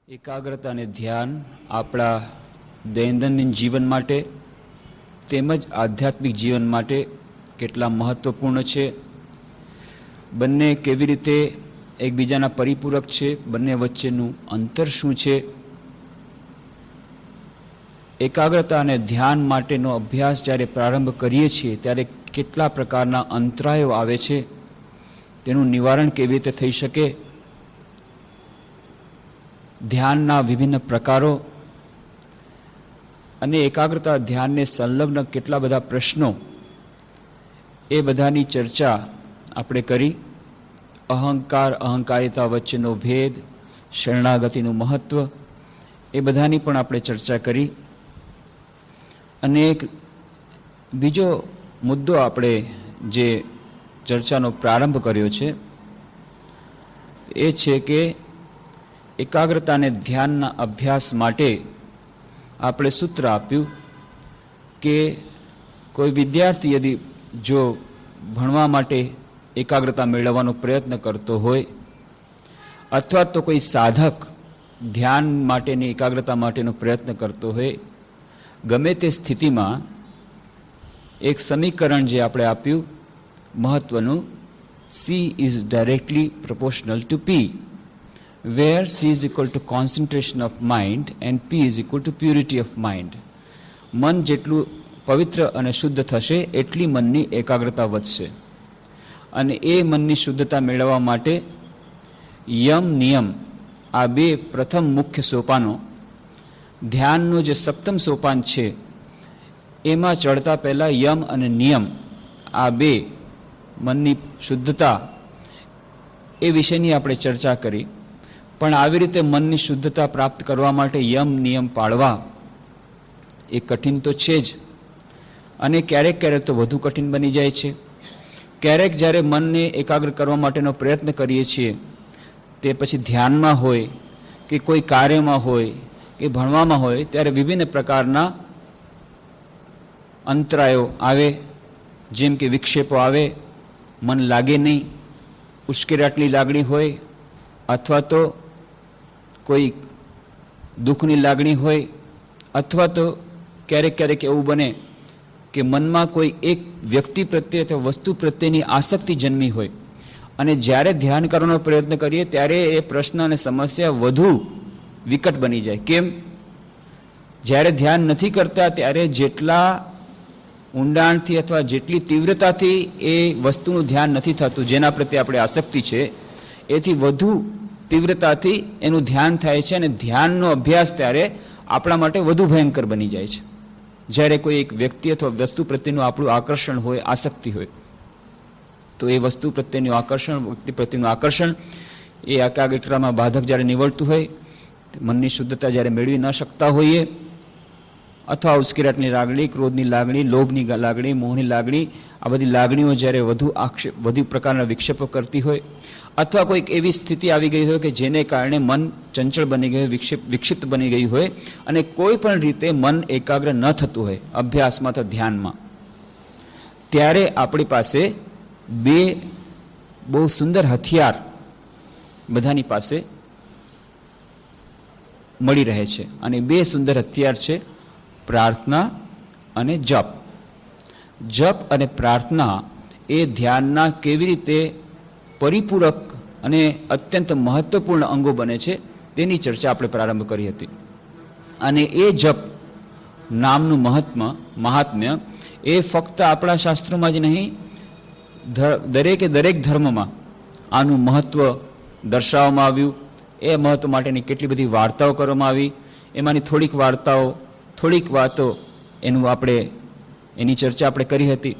એકાગ્રતા અને ધ્યાન આપણા દૈનંદિન જીવન માટે તેમજ આધ્યાત્મિક જીવન માટે કેટલા મહત્વપૂર્ણ છે, બંને કેવી રીતે એકબીજાના પરિપૂરક છે, બંને વચ્ચેનું અંતર શું છે, એકાગ્રતા અને ધ્યાન માટેનો અભ્યાસ જ્યારે પ્રારંભ કરીએ છીએ ત્યારે કેટલા પ્રકારના અંતરાયો આવે છે, તેનું નિવારણ કેવી રીતે થઈ શકે, ધ્યાનના વિભિન્ન પ્રકારો અને એકાગ્રતા ધ્યાનને સંલગ્ન કેટલા બધા પ્રશ્નો, એ બધાની ચર્ચા આપણે કરી. અહંકાર અહંકારિતા વચ્ચેનો ભેદ, શરણાગતિનું મહત્વ, એ બધાની પણ આપણે ચર્ચા કરી. અને એક બીજો મુદ્દો આપણે જે ચર્ચાનો પ્રારંભ કર્યો છે એ છે કે એકાગ્રતા અને ધ્યાનના અભ્યાસ માટે આપણે સૂત્ર આપ્યું કે કોઈ વિદ્યાર્થી યદિ જો ભણવા માટે એકાગ્રતા મેળવવાનો પ્રયત્ન કરતો હોય અથવા તો કોઈ સાધક ધ્યાન માટેની એકાગ્રતા માટેનો પ્રયત્ન કરતો હોય, ગમે તે સ્થિતિમાં એક સમીકરણ જે આપણે આપ્યું મહત્વનું, C is directly proportional to P, where C is equal to concentration of mind and P is equal to purity of mind. મન જેટલું પવિત્ર અને શુદ્ધ થશે એટલી મનની એકાગ્રતા વધશે. અને એ મનની શુદ્ધતા મેળવવા માટે યમ નિયમ આ બે પ્રથમ મુખ્ય સોપાનો, ધ્યાનનું જે સપ્તમ સોપાન છે એમાં ચડતા પહેલાં યમ અને નિયમ આ બે મનની શુદ્ધતા એ વિશેની આપણે ચર્ચા કરી. પણ આવી રીતે મનની શુદ્ધતા પ્રાપ્ત કરવા માટે યમ નિયમ પાળવા એ કઠિન તો છે જ, અને ક્યારેક ક્યારેક તો વધુ કઠિન બની જાય છે. ક્યારેક જ્યારે મનને એકાગ્ર કરવા માટેનો પ્રયત્ન કરીએ છીએ તે પછી ધ્યાનમાં હોય કે કોઈ કાર્યમાં હોય કે ભણવામાં હોય ત્યારે વિભિન્ન પ્રકારના અંતરાયો આવે, જેમ કે વિક્ષેપો આવે, મન લાગે નહીં, ઉશ્કેરાટની લાગણી હોય, અથવા તો કોઈ દુઃખની લાગણી હોય, અથવા તો ક્યારેક ક્યારેક એવું બને કે મનમાં કોઈ એક વ્યક્તિ પ્રત્યે અથવા વસ્તુ પ્રત્યેની આસક્તિ જન્મી હોય, અને જ્યારે ધ્યાન કરવાનો પ્રયત્ન કરીએ ત્યારે એ પ્રશ્ન અને સમસ્યા વધુ વિકટ બની જાય. કેમ? જ્યારે ધ્યાન નથી કરતા ત્યારે જેટલા ઊંડાણથી અથવા જેટલી તીવ્રતાથી એ વસ્તુનું ધ્યાન નથી થતું, જેના પ્રત્યે આપણે આસક્તિ છે, એથી વધુ તીવ્રતાથી એનું ધ્યાન થાય છે, અને ધ્યાનનો અભ્યાસ ત્યારે આપણા માટે વધુ ભયંકર બની જાય છે. જ્યારે કોઈ એક વ્યક્તિ અથવા વસ્તુ પ્રત્યેનું આપણું આકર્ષણ હોય, આસક્તિ હોય, તો એ વસ્તુ પ્રત્યેનું આકર્ષણ, વ્યક્તિ પ્રત્યેનું આકર્ષણ એ એકાગ્રતામાં બાધક જ્યારે નીવડતું હોય, મનની શુદ્ધતા જ્યારે મેળવી ન શકતા હોઈએ, અથવા ઉશ્કેરાટની લાગણી, ક્રોધની લાગણી, લોભની લાગણી, મોહની લાગણી, આ બધી લાગણીઓ જ્યારે વધુ પ્રકારના વિક્ષેપો કરતી હોય, અથવા કોઈક એવી સ્થિતિ આવી ગઈ હોય કે જેને કારણે મન ચંચળ બની ગયું, વિક્ષિપ્ત બની ગયું હોય, અને કોઈ પણ રીતે મન એકાગ્ર ન થતું હોય અભ્યાસમાં અથવા ધ્યાનમાં, ત્યારે આપણી પાસે બે બહુ સુંદર હથિયાર બધાની પાસે મળી રહે છે. અને બે સુંદર હથિયાર છે પ્રાર્થના અને જપ. જપ અને પ્રાર્થના એ ધ્યાનના કેવી રીતે પરિપૂરક અને અત્યંત મહત્વપૂર્ણ અંગો બને છે તેની ચર્ચા આપણે પ્રારંભ કરી હતી. અને એ જપ નામનું મહાત્મ્ય એ ફક્ત આપણા શાસ્ત્રોમાં જ નહીં, દરેકે દરેક ધર્મમાં આનું મહત્વ દર્શાવવામાં આવ્યું. એ મહત્વ માટેની કેટલી બધી વાર્તાઓ કરવામાં આવી. એમાંની થોડીક વાતો એની ચર્ચા આપણે કરી હતી.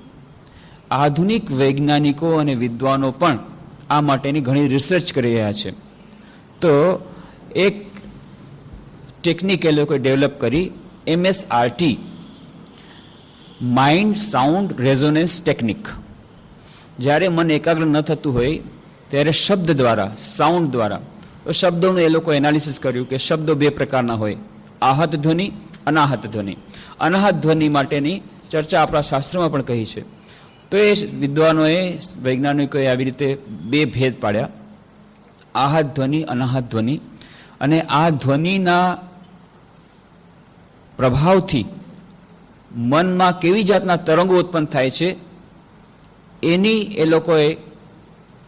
આધુનિક વૈજ્ઞાનિકો અને વિદ્વાનો પણ આ માટેની ઘણી રિસર્ચ કરી રહ્યા છે. તો એક ટેકનિક એ લોકોએ ડેવલપ કરી, MSRT, mind sound resonance technique. જ્યારે મન એકાગ્ર ન થતું હોય ત્યારે શબ્દ દ્વારા, સાઉન્ડ દ્વારા, તો શબ્દોનું એ લોકો એનાલિસિસ કર્યું કે શબ્દો બે પ્રકારના હોય, આહત ધ્વનિ, અનાહત ધ્વનિ. અનાહત ધ્વનિ માટેની ચર્ચા આપણા શાસ્ત્રોમાં પણ કહી છે. તો એ વિદ્વાનોએ, વૈજ્ઞાનિકોએ આવી રીતે બે ભેદ પાડ્યા, આહત ધ્વનિ, અનાહત ધ્વનિ. અને આ ધ્વનિના પ્રભાવથી મનમાં કેવી જાતના તરંગો ઉત્પન્ન થાય છે એની એ લોકોએ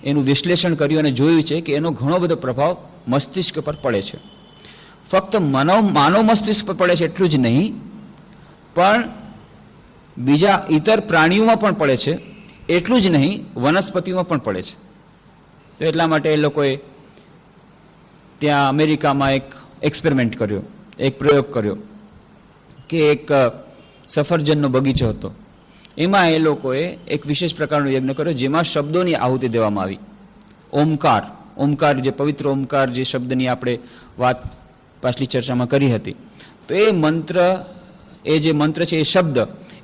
એનું વિશ્લેષણ કર્યું અને જોયું છે કે એનો ઘણો બધો પ્રભાવ મસ્તિષ્ક પર પડે છે. ફક્ત માનવ મસ્તિષ્ક પર પડે છે એટલું જ નહીં, પણ બીજા ઇતર પ્રાણીઓમાં પણ પડે છે, એટલું જ નહીં વનસ્પતિઓમાં પણ પડે છે. તો એટલા માટે એ લોકોએ ત્યાં અમેરિકામાં એક એક્સપેરિમેન્ટ કર્યો, એક પ્રયોગ કર્યો કે એક સફરજનનો બગીચો હતો. એમાં એ લોકોએ એક વિશેષ પ્રકારનો યજ્ઞ કર્યો જેમાં શબ્દોની આહુતિ દેવામાં આવી. ઓમકાર, જે પવિત્ર ઓમકાર જે શબ્દની આપણે વાત પાછલી ચર્ચામાં કરી હતી. તો એ જે મંત્ર છે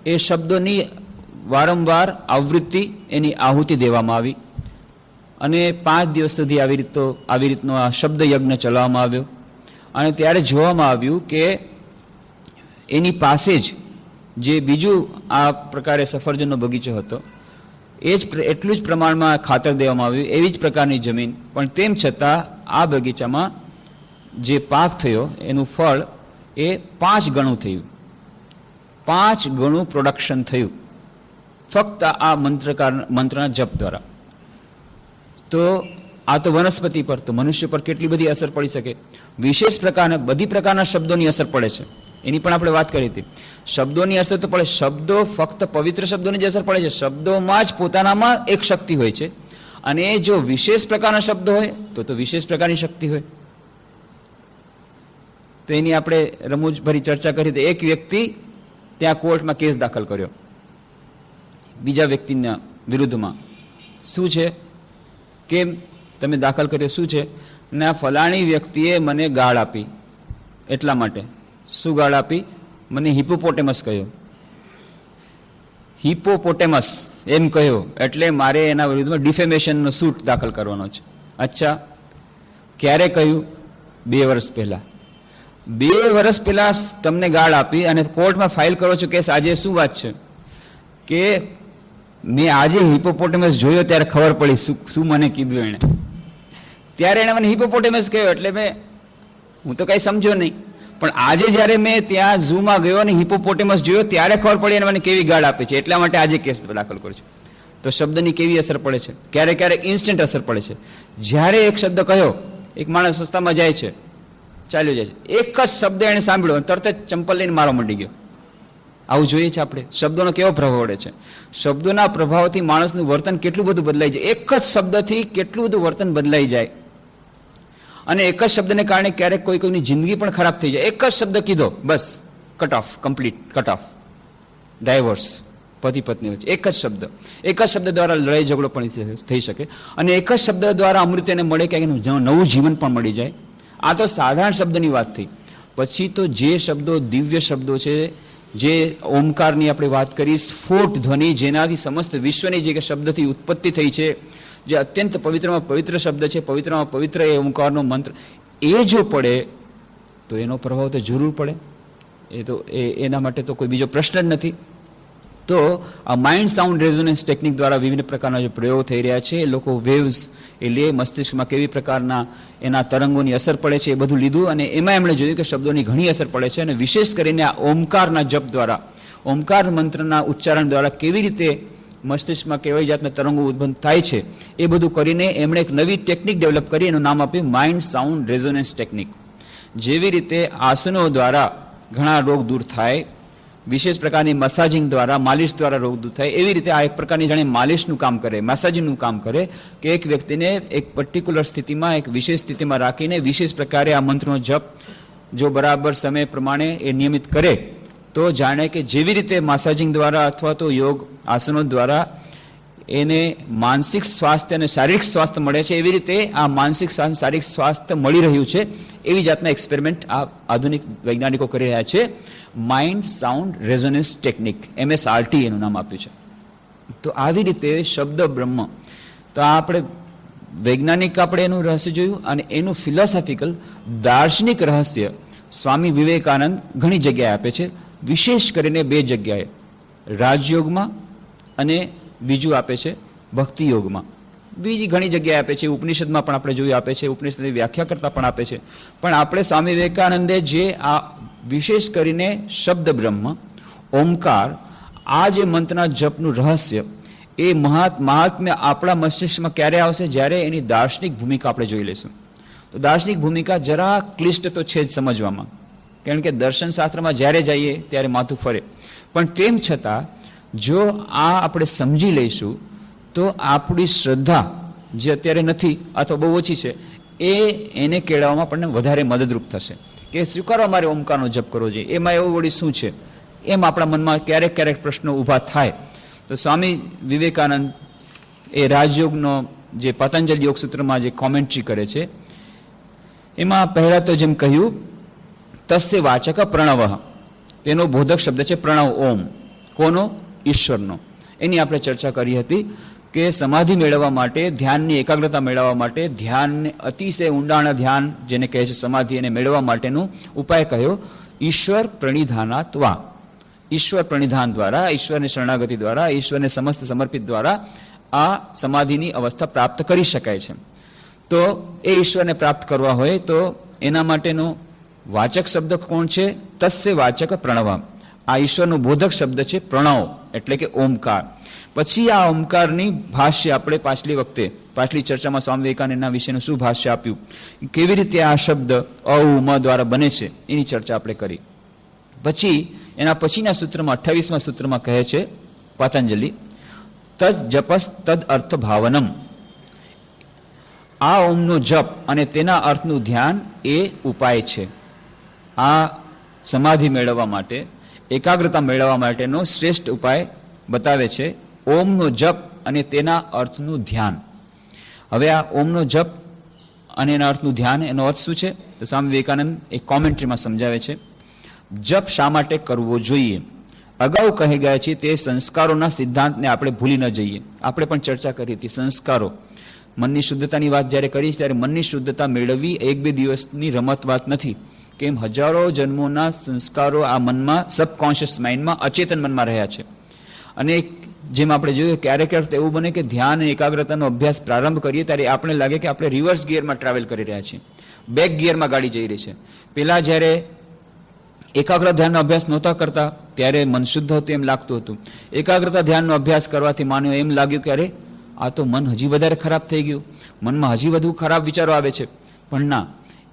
એ શબ્દોની વારંવાર આવૃત્તિ એની આહુતિ દેવામાં આવી અને 5 દિવસ સુધી આવી રીતનો આ શબ્દ યજ્ઞ ચલાવવામાં આવ્યો. અને ત્યારે જોવામાં આવ્યું કે એની પાસે જ જે બીજું આ પ્રકારે સફરજનનો બગીચો હતો એટલું જ પ્રમાણમાં ખાતર દેવામાં આવ્યું, એવી જ પ્રકારની જમીન, પણ તેમ છતાં આ બગીચામાં જે પાક થયો એનું ફળ એ 5 ગણું થયું, 5 ગણું પ્રોડક્શન થયું ફક્ત આ મંત્રના જપ દ્વારા. તો આ તો વનસ્પતિ પર, તો મનુષ્ય પર કેટલી બધી અસર પડી શકે. વિશેષ પ્રકારના બધી પ્રકારના શબ્દોની અસર પડે છે, એની પણ આપણે વાત કરી હતી. શબ્દોની અસર તો પડે, શબ્દો ફક્ત પવિત્ર શબ્દોની જ અસર પડે છે. શબ્દોમાં જ પોતાનામાં એક શક્તિ હોય છે અને જો વિશેષ પ્રકારના શબ્દો હોય તો વિશેષ પ્રકારની શક્તિ હોય. તો એની આપણે રમૂજભરી ચર્ચા કરી હતી. એક વ્યક્તિ ત્યાં કોર્ટમાં કેસ દાખલ કર્યો બીજા વ્યક્તિના વિરુદ્ધમાં. શું છે? કેમ તમે દાખલ કર્યો? શું છે? અને આ ફલાણી વ્યક્તિએ મને ગાળ આપી, એટલા માટે. શું ગાળ આપી? મને હિપોપોટેમસ કહ્યો. હિપોપોટેમસ એમ કહ્યો એટલે મારે એના વિરુદ્ધમાં ડિફેમેશનનો સૂટ દાખલ કરવાનો છે. અચ્છા, ક્યારે કહ્યું? 2 વર્ષ પહેલા. 2 વર્ષ પહેલા તમને ગાળ આપી અને કોર્ટમાં ફાઇલ કરો છો કેસ. આજે શું વાત છે કે મેં આજે હિપોપોટેમસ જોયો ત્યારે ખબર પડી શું મને કીધું એણે. ત્યારે એણે મને હિપોપોટેમસ કહ્યો એટલે હું તો કઈ સમજ્યો નહીં, પણ આજે જ્યારે મેં ત્યાં ઝૂમાં ગયો અને હિપોપોટેમસ જોયો ત્યારે ખબર પડી અને મને કેવી ગાળ આપી છે, એટલા માટે આજે કેસ દાખલ કરું છું. તો શબ્દની કેવી અસર પડે છે? ક્યારેક ક્યારેક ઇન્સ્ટન્ટ અસર પડે છે. જ્યારે એક શબ્દ કહ્યો, એક માણસ રસ્તામાં જાય છે, ચાલ્યો જાય છે, એક જ શબ્દ એને સાંભળ્યો તરત જ ચંપલ લઈને મારવા માંડી ગયો. આવું જોઈએ છે આપણે. શબ્દોનો કેવો પ્રભાવ પડે છે? શબ્દોના પ્રભાવથી માણસનું વર્તન કેટલું બધું બદલાઈ જાય. એક જ શબ્દથી કેટલું બધું વર્તન બદલાઈ જાય. અને એક જ શબ્દને કારણે ક્યારેક કોઈની જિંદગી પણ ખરાબ થઈ જાય. એક જ શબ્દ કીધો, બસ cut off, complete cut off, divorce, પતિ પત્ની વચ્ચે એક જ શબ્દ દ્વારા લડાઈ ઝઘડો પણ થઈ શકે અને એક જ શબ્દ દ્વારા અમૃત એને મળે કે નવું જીવન પણ મળી જાય. આ તો સાધારણ શબ્દની વાત થઈ. પછી તો જે શબ્દો દિવ્ય શબ્દો છે, જે ઓમકારની આપણે વાત કરી, સ્ફોટ ધ્વનિ, જેનાથી સમસ્ત વિશ્વની જે શબ્દથી ઉત્પત્તિ થઈ છે, જે અત્યંત પવિત્રમાં પવિત્ર શબ્દ છે, પવિત્રમાં પવિત્ર એ ઓમકારનો મંત્ર, એ જો પડે તો એનો પ્રભાવ તો જરૂર પડે. એના માટે તો કોઈ બીજો પ્રશ્ન જ નથી. તો આ માઇન્ડ સાઉન્ડ રેઝોનન્સ ટેકનિક દ્વારા વિવિધ પ્રકારના જે પ્રયોગો થઈ રહ્યા છે, લોકો વેવ્સ એ લે, મસ્તિષ્કમાં કેવી પ્રકારના એના તરંગોની અસર પડે છે, એ બધું લીધું અને એમાં એમણે જોયું કે શબ્દોની ઘણી અસર પડે છે અને વિશેષ કરીને આ ઓમકારના જપ દ્વારા, ઓમકાર મંત્રના ઉચ્ચારણ દ્વારા કેવી રીતે મસ્તિષ્કમાં કેવી જાતના તરંગો ઉત્પન્ન થાય છે, એ બધું કરીને એમણે એક નવી ટેકનિક ડેવલપ કરી, એનું નામ આપ્યું માઇન્ડ સાઉન્ડ રેઝોનન્સ ટેકનિક. જેવી રીતે આસનો દ્વારા ઘણા રોગ દૂર થાય, વિશેષ પ્રકારની મસાજિંગ દ્વારા, માલિશ દ્વારા રોગ દૂર થાય, એવી રીતે આ એક પ્રકારની જાણે માલિશનું કામ કરે, મસાજિંગનું કામ કરે કે એક વ્યક્તિને એક પર્ટિક્યુલર સ્થિતિમાં, એક વિશેષ સ્થિતિમાં રાખીને વિશેષ પ્રકારે આ મંત્રનો જપ જો બરાબર સમય પ્રમાણે એ નિયમિત કરે તો જાણે કે જેવી રીતે મસાજિંગ દ્વારા અથવા તો યોગ આસનો દ્વારા એને માનસિક સ્વાસ્થ્ય અને શારીરિક સ્વાસ્થ્ય મળે છે, એવી રીતે આ માનસિક સ્વાસ્થ્ય, શારીરિક સ્વાસ્થ્ય મળી રહ્યું છે. એવી જાતના એક્સપેરિમેન્ટ આ આધુનિક વૈજ્ઞાનિકો કરી રહ્યા છે. Mind sound resonance technique, MSRT એનું નામ આપ્યું છે. તો આવી રીતે શબ્દ બ્રહ્મ, તો આપણે વૈજ્ઞાનિક આપણે એનું રહસ્ય જોયું અને એનું ફિલોસોફિકલ દાર્શનિક રહસ્ય સ્વામી વિવેકાનંદ ઘણી જગ્યાએ આપે છે. વિશેષ કરીને 2 જગ્યાએ, રાજયોગમાં અને બીજું આપે છે ભક્તિ યોગમાં. બીજી ઘણી જગ્યાએ આપે છે, ઉપનિષદમાં પણ આપણે જોયું આપે છે, ઉપનિષદની વ્યાખ્યા કરતા પણ આપે છે. પણ આપણે સ્વામી વિવેકાનંદે જે આ વિશેષ કરીને શબ્દ બ્રહ્મ, ઓમકાર, આ જે મંત્રના જપનું રહસ્ય, એ મહાત્મ્ય આપણા મસ્તિષ્કમાં ક્યારે આવશે? જ્યારે એની દાર્શનિક ભૂમિકા આપણે જોઈ લઈશું. તો દાર્શનિક ભૂમિકા જરા ક્લિષ્ટ તો છે જ સમજવામાં, કારણ કે દર્શન શાસ્ત્રમાં જ્યારે જઈએ ત્યારે માથું ફરે. પણ તેમ છતાં જો આ આપણે સમજી લઈશું તો આપણી શ્રદ્ધા જે અત્યારે નથી અથવા બહુ ઓછી છે, એને કેળવવામાં આપણને વધારે મદદરૂપ થશે કે સ્વીકારવા મારે ઓમકારનો જપ કરવો જોઈએ. એમાં એવું વળી શું છે? એમ આપણા મનમાં ક્યારેક ક્યારેક પ્રશ્નો ઊભા થાય. તો સ્વામી વિવેકાનંદ એ રાજયોગનો જે પતંજલિ યોગ સૂત્રમાં જે કોમેન્ટ્રી કરે છે, એમાં પહેલા તો જેમ કહ્યું, તસ્ય વાચક પ્રણવ, તેનો બોધક શબ્દ છે પ્રણવ, ઓમ. કોનો? ઈશ્વરનો. એની આપણે ચર્ચા કરી હતી કે સમાધિ મેળવવા માટે, ધ્યાનની એકાગ્રતા મેળવવા માટે, ધ્યાનને અતિશય ઊંડાણ ધ્યાન જેને કહે છે સમાધિ, એને મેળવવા માટેનો ઉપાય કયો? ઈશ્વર પ્રણિધાનાત્વા. ઈશ્વર પ્રણિધાન દ્વારા, ઈશ્વરની શરણાગતિ દ્વારા, ઈશ્વરને સમસ્ત સમર્પિત દ્વારા આ સમાધિની અવસ્થા પ્રાપ્ત કરી શકાય છે. તો એ ઈશ્વરને પ્રાપ્ત કરવા હોય તો એના માટેનો વાચક શબ્દ કોણ છે? તસ્ય વાચક પ્રણવ. આ ઈશ્વરનો બોધક શબ્દ છે પ્રણવ, એટલે કે ઓમકાર. પછી આ ઓમકારની ભાષ્ય આપણે પાછલી ચર્ચામાં સ્વામી વિવેકાનંદના વિશેનું શું ભાષ્ય આપ્યું, કેવી રીતે આ શબ્દ અ ઉ મ દ્વારા બને છે, એની ચર્ચા આપણે કરી. પછી એના પછીના સૂત્રમાં 28મા સૂત્રમાં કહે છે પતંજલિ, તદ જપસ તદ અર્થ ભાવનમ. આ ઓમનો જપ અને તેના અર્થનું ધ્યાન એ ઉપાય છે. આ સમાધિ મેળવવા માટે, એકાગ્રતા મેળવવા માટેનો શ્રેષ્ઠ ઉપાય બતાવે છે ઓમનો જપ અને તેના અર્થનું ધ્યાન. હવે આ ઓમનો જપ અને એના અર્થનું ધ્યાન, એનો અર્થ શું છે? તો સ્વામી વિવેકાનંદ એક કોમેન્ટ્રીમાં સમજાવે છે. જપ શા માટે કરવો જોઈએ? અગાઉ કહી ગયા છીએ તે સંસ્કારોના સિદ્ધાંતને આપણે ભૂલી ન જઈએ. આપણે પણ ચર્ચા કરી હતી સંસ્કારો, મનની શુદ્ધતાની વાત જ્યારે કરી ત્યારે મનની શુદ્ધતા મેળવવી એક બે દિવસની રમત વાત નથી. કેમ હજારો જન્મોના સંસ્કારો આ મનમાં, સબકોન્શિયસ માઇન્ડમાં, અચેતન મનમાં રહ્યા છે. અને જેમ આપણે જોયું ક્યારેક ક્યારેક એવું બને કે ધ્યાન અને એકાગ્રતાનો અભ્યાસ પ્રારંભ કરીએ ત્યારે આપણે લાગે કે આપણે રિવર્સ ગિયરમાં ટ્રાવેલ કરી રહ્યા છીએ, બેક ગિયરમાં ગાડી જઈ રહી છે. પહેલાં જ્યારે એકાગ્ર ધ્યાનનો અભ્યાસ નહોતા કરતા ત્યારે મન શુદ્ધ હતું એમ લાગતું હતું. એકાગ્રતા ધ્યાનનો અભ્યાસ કરવાથી માન્યો એમ લાગ્યું કે અરે આ તો મન હજી વધારે ખરાબ થઈ ગયું, મનમાં હજી વધુ ખરાબ વિચારો આવે છે. પણ ના,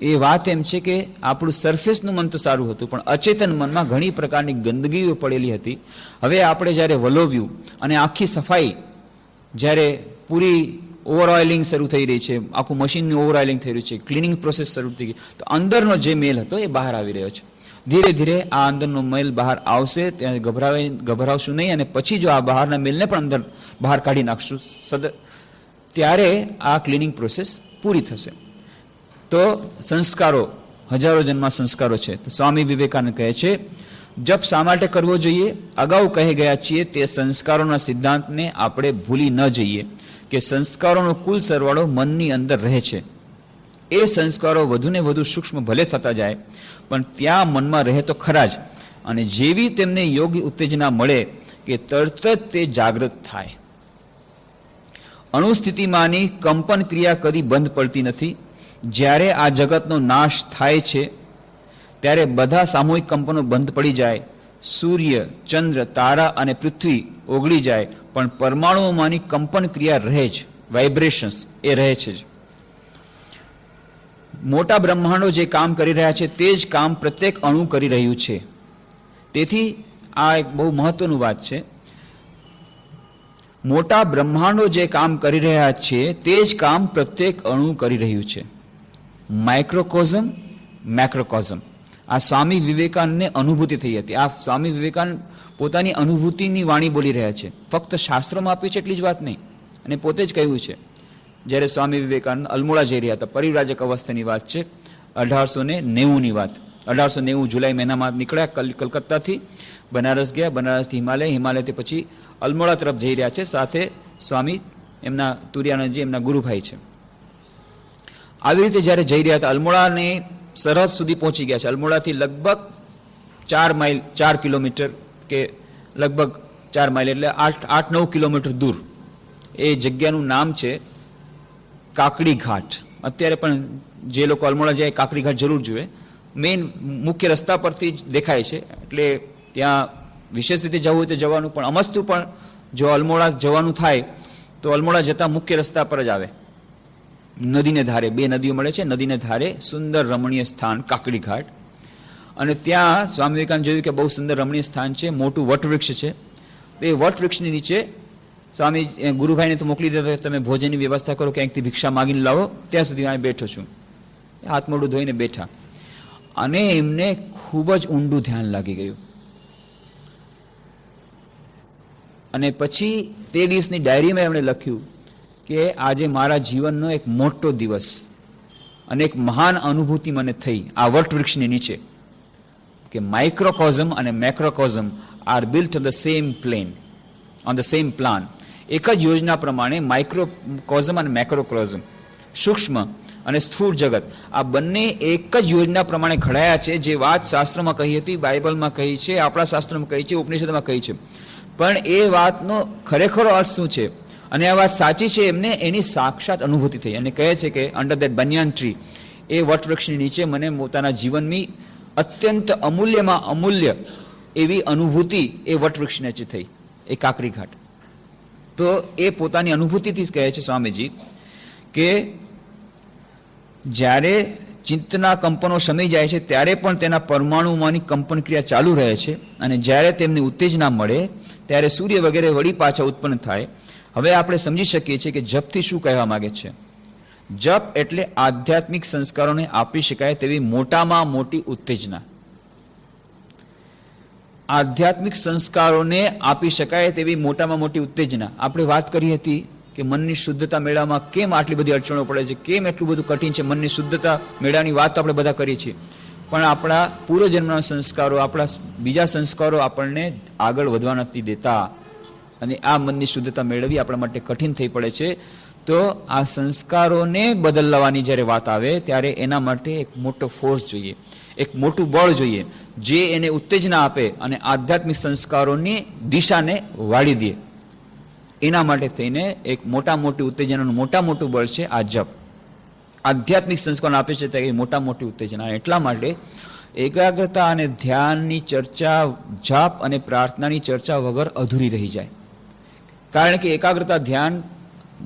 એ વાત એમ છે કે આપણું સરફેસનું મન તો સારું હતું, પણ અચેતન મનમાં ઘણી પ્રકારની ગંદગીઓ પડેલી હતી. હવે આપણે જ્યારે વલોવ્યું અને આખી સફાઈ, જ્યારે પૂરી ઓવરઓઇલિંગ શરૂ થઈ રહી છે, આખું મશીનનું ઓવરઓઇલિંગ થઈ રહ્યું છે, ક્લિનિંગ પ્રોસેસ શરૂ થઈ ગઈ, તો અંદરનો જે મેલ હતો એ બહાર આવી રહ્યો છે. ધીરે ધીરે આ અંદરનો મેલ બહાર આવશે, ત્યાં ગભરાવશું નહીં, અને પછી જો આ બહારના મેલને પણ અંદર બહાર કાઢી નાખશું ત્યારે આ ક્લિનિંગ પ્રોસેસ પૂરી થશે. તો સંસ્કારો, હજારો જન્મના સંસ્કારો છે. તો સ્વામી વિવેકાનંદ કહે છે જપ શા માટે કરવો જોઈએ? અગાઉ કહી ગયા છીએ તે સંસ્કારોના સિદ્ધાંતને આપણે ભૂલી ન જઈએ કે સંસ્કારોનો કુલ સરવાળો મનની અંદર રહે છે. એ સંસ્કારો વધુને વધુ સૂક્ષ્મ ભલે થતા જાય, પણ ત્યાં મનમાં રહે તો ખરા જ. અને જેવી તેમને યોગ્ય ઉત્તેજના મળે કે તરત જ તે જાગૃત થાય. અણુસ્થિતિમાંની કંપન ક્રિયા કદી બંધ પડતી નથી. જ્યારે આ જગતનો નાશ થાય છે ત્યારે બધા સામૂહિક કંપનો બંધ પડી જાય, સૂર્ય, ચંદ્ર, તારા અને પૃથ્વી ઓગળી જાય, પણ પરમાણુઓમાંની કંપન ક્રિયા રહે જ, વાઇબ્રેશન્સ એ રહે છે જ. મોટા બ્રહ્માંડો જે કામ કરી રહ્યા છે તે જ કામ પ્રત્યેક અણુ કરી રહ્યું છે. તેથી આ એક બહુ મહત્વનું વાત છે. મોટા બ્રહ્માંડો જે કામ કરી રહ્યા છે તે જ કામ પ્રત્યેક અણુ કરી રહ્યું છે. માઇક્રોકોઝમ, મેક્રોકોઝમ. આ સ્વામી વિવેકાનંદને અનુભૂતિ થઈ હતી. આ સ્વામી વિવેકાનંદ પોતાની અનુભૂતિની વાણી બોલી રહ્યા છે, ફક્ત શાસ્ત્રોમાં આપ્યું છે એટલી જ વાત નહીં. અને પોતે જ કહ્યું છે, જ્યારે સ્વામી વિવેકાનંદ અલ્મોડા જઈ રહ્યા હતા, પરિવ્રાજક અવસ્થાની વાત છે, 1890ની વાત. 1890 જુલાઈ મહિનામાં નીકળ્યા કલકત્તાથી, બનારસ ગયા, બનારસથી હિમાલયથી પછી અલ્મોડા તરફ જઈ રહ્યા છે. સાથે સ્વામી એમના તુર્યાનંદજી એમના ગુરુભાઈ છે. આવી રીતે જ્યારે જઈ રહ્યા હતા, અલ્મોડાની સરહદ સુધી પહોંચી ગયા છે. અલ્મોડાથી લગભગ 4 માઇલ, 4 કિલોમીટર કે લગભગ 4 માઇલ એટલે 8-9 કિલોમીટર દૂર એ જગ્યાનું નામ છે કાકડી ઘાટ, અત્યારે પણ જે લોકો અલમોડા જાય કાકડી ઘાટ જરૂર જોઈએ. મેઇન મુખ્ય રસ્તા પરથી જ દેખાય છે, એટલે ત્યાં વિશેષ રીતે જવું હોય તો જવાનું, પણ અમસ્તું પણ જો અલમોડા જવાનું થાય તો અલમોડા જતા મુખ્ય રસ્તા પર જ આવે. નદીને ધારે, બે નદીઓ મળે છે, નદીને ધારે સુંદર રમણીય સ્થાન કાકડી ઘાટ. અને ત્યાં સ્વામી વિવેકાનંદ જોયું કે બહુ સુંદર રમણીય સ્થાન છે, મોટું વટવૃક્ષ છે. તો એ વટવૃક્ષની નીચે સ્વામી ગુરુભાઈને તો મોકલી દેતા તમે ભોજનની વ્યવસ્થા કરો, ક્યાંકથી ભિક્ષા માગીને લાવો, ત્યાં સુધી અહીં બેઠો છું. હાથ મોઢું ધોઈને બેઠા, અને એમને ખૂબ જ ઊંડું ધ્યાન લાગી ગયું. અને પછી તે દિવસની ડાયરીમાં એમણે લખ્યું કે આજે મારા જીવનનો એક મોટો દિવસ અને એક મહાન અનુભૂતિ મને થઈ આ વટવૃક્ષની નીચે, કે માઇક્રોકોઝમ અને macrocosm are built on the same plane, on the same plan. એક જ યોજના પ્રમાણે માઇક્રોકોઝમ અને મેક્રોકોઝમ, સૂક્ષ્મ અને સ્થૂળ જગત, આ બંને એક જ યોજના પ્રમાણે ઘડાયા છે. જે વાત શાસ્ત્રમાં કહી હતી, બાઇબલમાં કહી છે, આપણા શાસ્ત્રમાં કહી છે, ઉપનિષદમાં કહી છે, પણ એ વાતનો ખરેખરો અર્થ શું છે અને આ વાત સાચી છે, એમને એની સાક્ષાત અનુભૂતિ થઈ. અને કહે છે કે અંડર ધેટ બનિયાન ટ્રી, એ વટવૃક્ષની નીચે મને પોતાના જીવનની અત્યંત અમૂલ્યમાં અમૂલ્ય એવી અનુભૂતિ એ વટવૃક્ષ નીચે થઈ, એ કાકરી ઘાટ. તો એ પોતાની અનુભૂતિથી જ કહે છે સ્વામીજી કે જ્યારે ચિત્તના કંપનો શમી જાય છે ત્યારે પણ તેના પરમાણુમાંની કંપન ક્રિયા ચાલુ રહે છે, અને જ્યારે તેમને ઉત્તેજના મળે ત્યારે સૂર્ય વગેરે વળી પાછા ઉત્પન્ન થાય. હવે આપણે સમજી શકીએ છીએ કે જપથી શું કહેવા માંગે છે. જપ એટલે આધ્યાત્મિક સંસ્કારોને આપી શકાય તેવી મોટામાં મોટી ઉત્તેજના. આધ્યાત્મિક સંસ્કારોને આપી શકાય તેવી મોટામાં મોટી ઉત્તેજના. આપણે વાત કરી હતી કે મનની શુદ્ધતા મેળવવામાં કેમ આટલી બધી અડચણો પડે છે, કેમ એટલું બધું કઠિન છે મનની શુદ્ધતા મેળવવાની વાત આપણે બધા કરીએ છીએ, પણ આપણા પૂર્વજન્મના સંસ્કારો, આપણા બીજા સંસ્કારો આપણને આગળ વધવા નથી દેતા, અને આ મનની શુદ્ધતા મેળવવી આપણા માટે કઠિન થઈ પડે છે. તો આ સંસ્કારોને બદલવાની જ્યારે વાત આવે ત્યારે એના માટે એક મોટો ફોર્સ જોઈએ, એક મોટું બળ જોઈએ, જે એને ઉત્તેજના આપે અને આધ્યાત્મિક સંસ્કારોની દિશાને વાળી દે. એના માટે થઈને એક મોટા મોટી ઉત્તેજનાનું મોટા મોટું બળ છે આ જપ. આધ્યાત્મિક સંસ્કારો આપે છે તે મોટા મોટી ઉત્તેજના. એટલા માટે એકાગ્રતા અને ધ્યાનની ચર્ચા, જાપ અને પ્રાર્થનાની ચર્ચા વગર અધૂરી રહી જાય. કારણ કે એકાગ્રતા ધ્યાન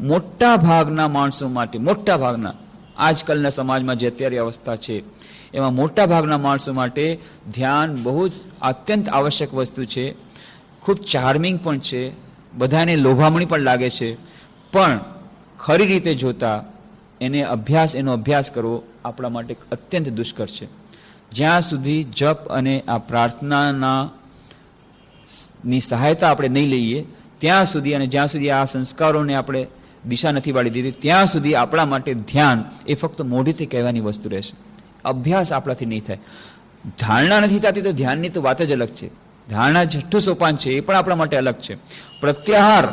મોટા ભાગના માણસો માટે, મોટા ભાગના આજકાલના સમાજમાં જે અત્યારે અવસ્થા છે એમાં મોટા ભાગના માણસો માટે ધ્યાન બહુ જ અત્યંત આવશ્યક વસ્તુ છે. ખૂબ ચાર્મિંગ પણ છે, બધાને લોભામણી પણ લાગે છે, પણ ખરી રીતે જોતા એનો અભ્યાસ કરવો આપણા માટે અત્યંત દુષ્કર છે. જ્યાં સુધી જપ અને આ પ્રાર્થનાની સહાયતા આપણે નહીં લઈએ ત્યાં સુધી, અને જ્યાં સુધી આ સંસ્કારોને આપણે દિશા નથી વાળી દીધી ત્યાં સુધી આપણા માટે ધ્યાન એ ફક્ત મોઢેથી કહેવાની વસ્તુ રહેશે. અભ્યાસ આપણાથી નહીં થાય. ધારણા નથી થતી તો ધ્યાનની તો વાત જ અલગ છે. ધારણા છઠ્ઠું સોપાન છે, એ પણ આપણા માટે અલગ છે. પ્રત્યાહાર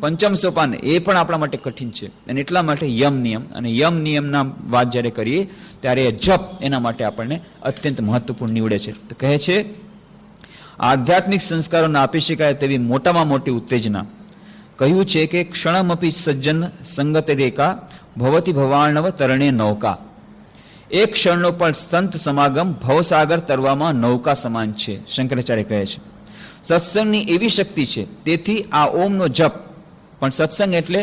પંચમ સોપાન, એ પણ આપણા માટે કઠિન છે. અને એટલા માટે યમ નિયમ, અને યમ નિયમના વાત જ્યારે કરીએ ત્યારે જપ એના માટે આપણને અત્યંત મહત્વપૂર્ણ નીવડે છે. તો કહે છે આધ્યાત્મિક સંસ્કારોને આપી શકાય તેવી મોટામાં મોટી ઉત્તેજના. કહ્યું છે કે ક્ષણમપી સજ્જન સંગત રેખા ભવતી ભવાર્ણવ તરણે નૌકા. એક ક્ષણનો પણ સંત સમાગમ ભવસાગર તરવામાં નૌકા સમાન છે, શંકરાચાર્ય કહે છે. સત્સંગની એવી શક્તિ છે, તેથી આ ઓમનો જપ, પણ સત્સંગ એટલે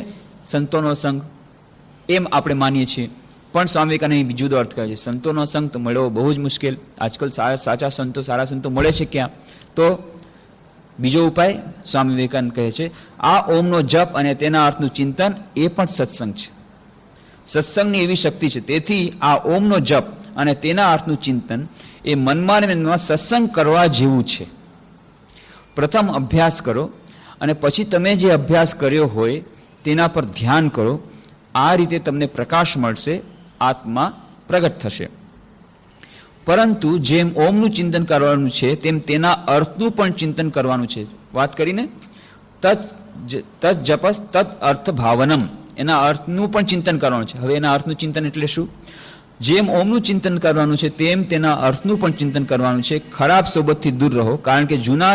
સંતોનો સંગ એમ આપણે માનીએ છીએ, પણ સ્વામી વિવેકાનંદ બીજું અર્થ કહે છે. સંતોનો સંગ તો મળવો બહુ જ મુશ્કેલ. આજકાલ સાચા સંતો, સારા સંતો મળે છે ક્યાં? તો બીજો ઉપાય સ્વામી વિવેકાનંદ કહે છે આ ઓમનો જપ અને તેના અર્થનું ચિંતન એ પણ સત્સંગ છે. સત્સંગની એવી શક્તિ છે, તેથી આ ઓમનો જપ અને તેના અર્થનું ચિંતન એ મનમાં ને મનમાં સત્સંગ કરવા જેવું છે. પ્રથમ અભ્યાસ કરો અને પછી તમે જે અભ્યાસ કર્યો હોય તેના પર ધ્યાન કરો. આ રીતે તમને પ્રકાશ મળશે, આત્મા પ્રગટ થશે. પરંતુ જેમ ઓમનું ચિંતન કરવાનું છે તેમ તેના અર્થનું પણ ચિંતન કરવાનું છે. વાત કરીને તત જપસ તદ અર્થ ભાવનમ, એના અર્થનું પણ ચિંતન કરવાનું છે. હવે એના અર્થનું ચિંતન એટલે શું? જેમ ઓમનું ચિંતન કરવાનું છે તેમ તેના અર્થનું પણ ચિંતન કરવાનું છે. ખરાબ સોબતથી દૂર રહો, કારણ કે જૂના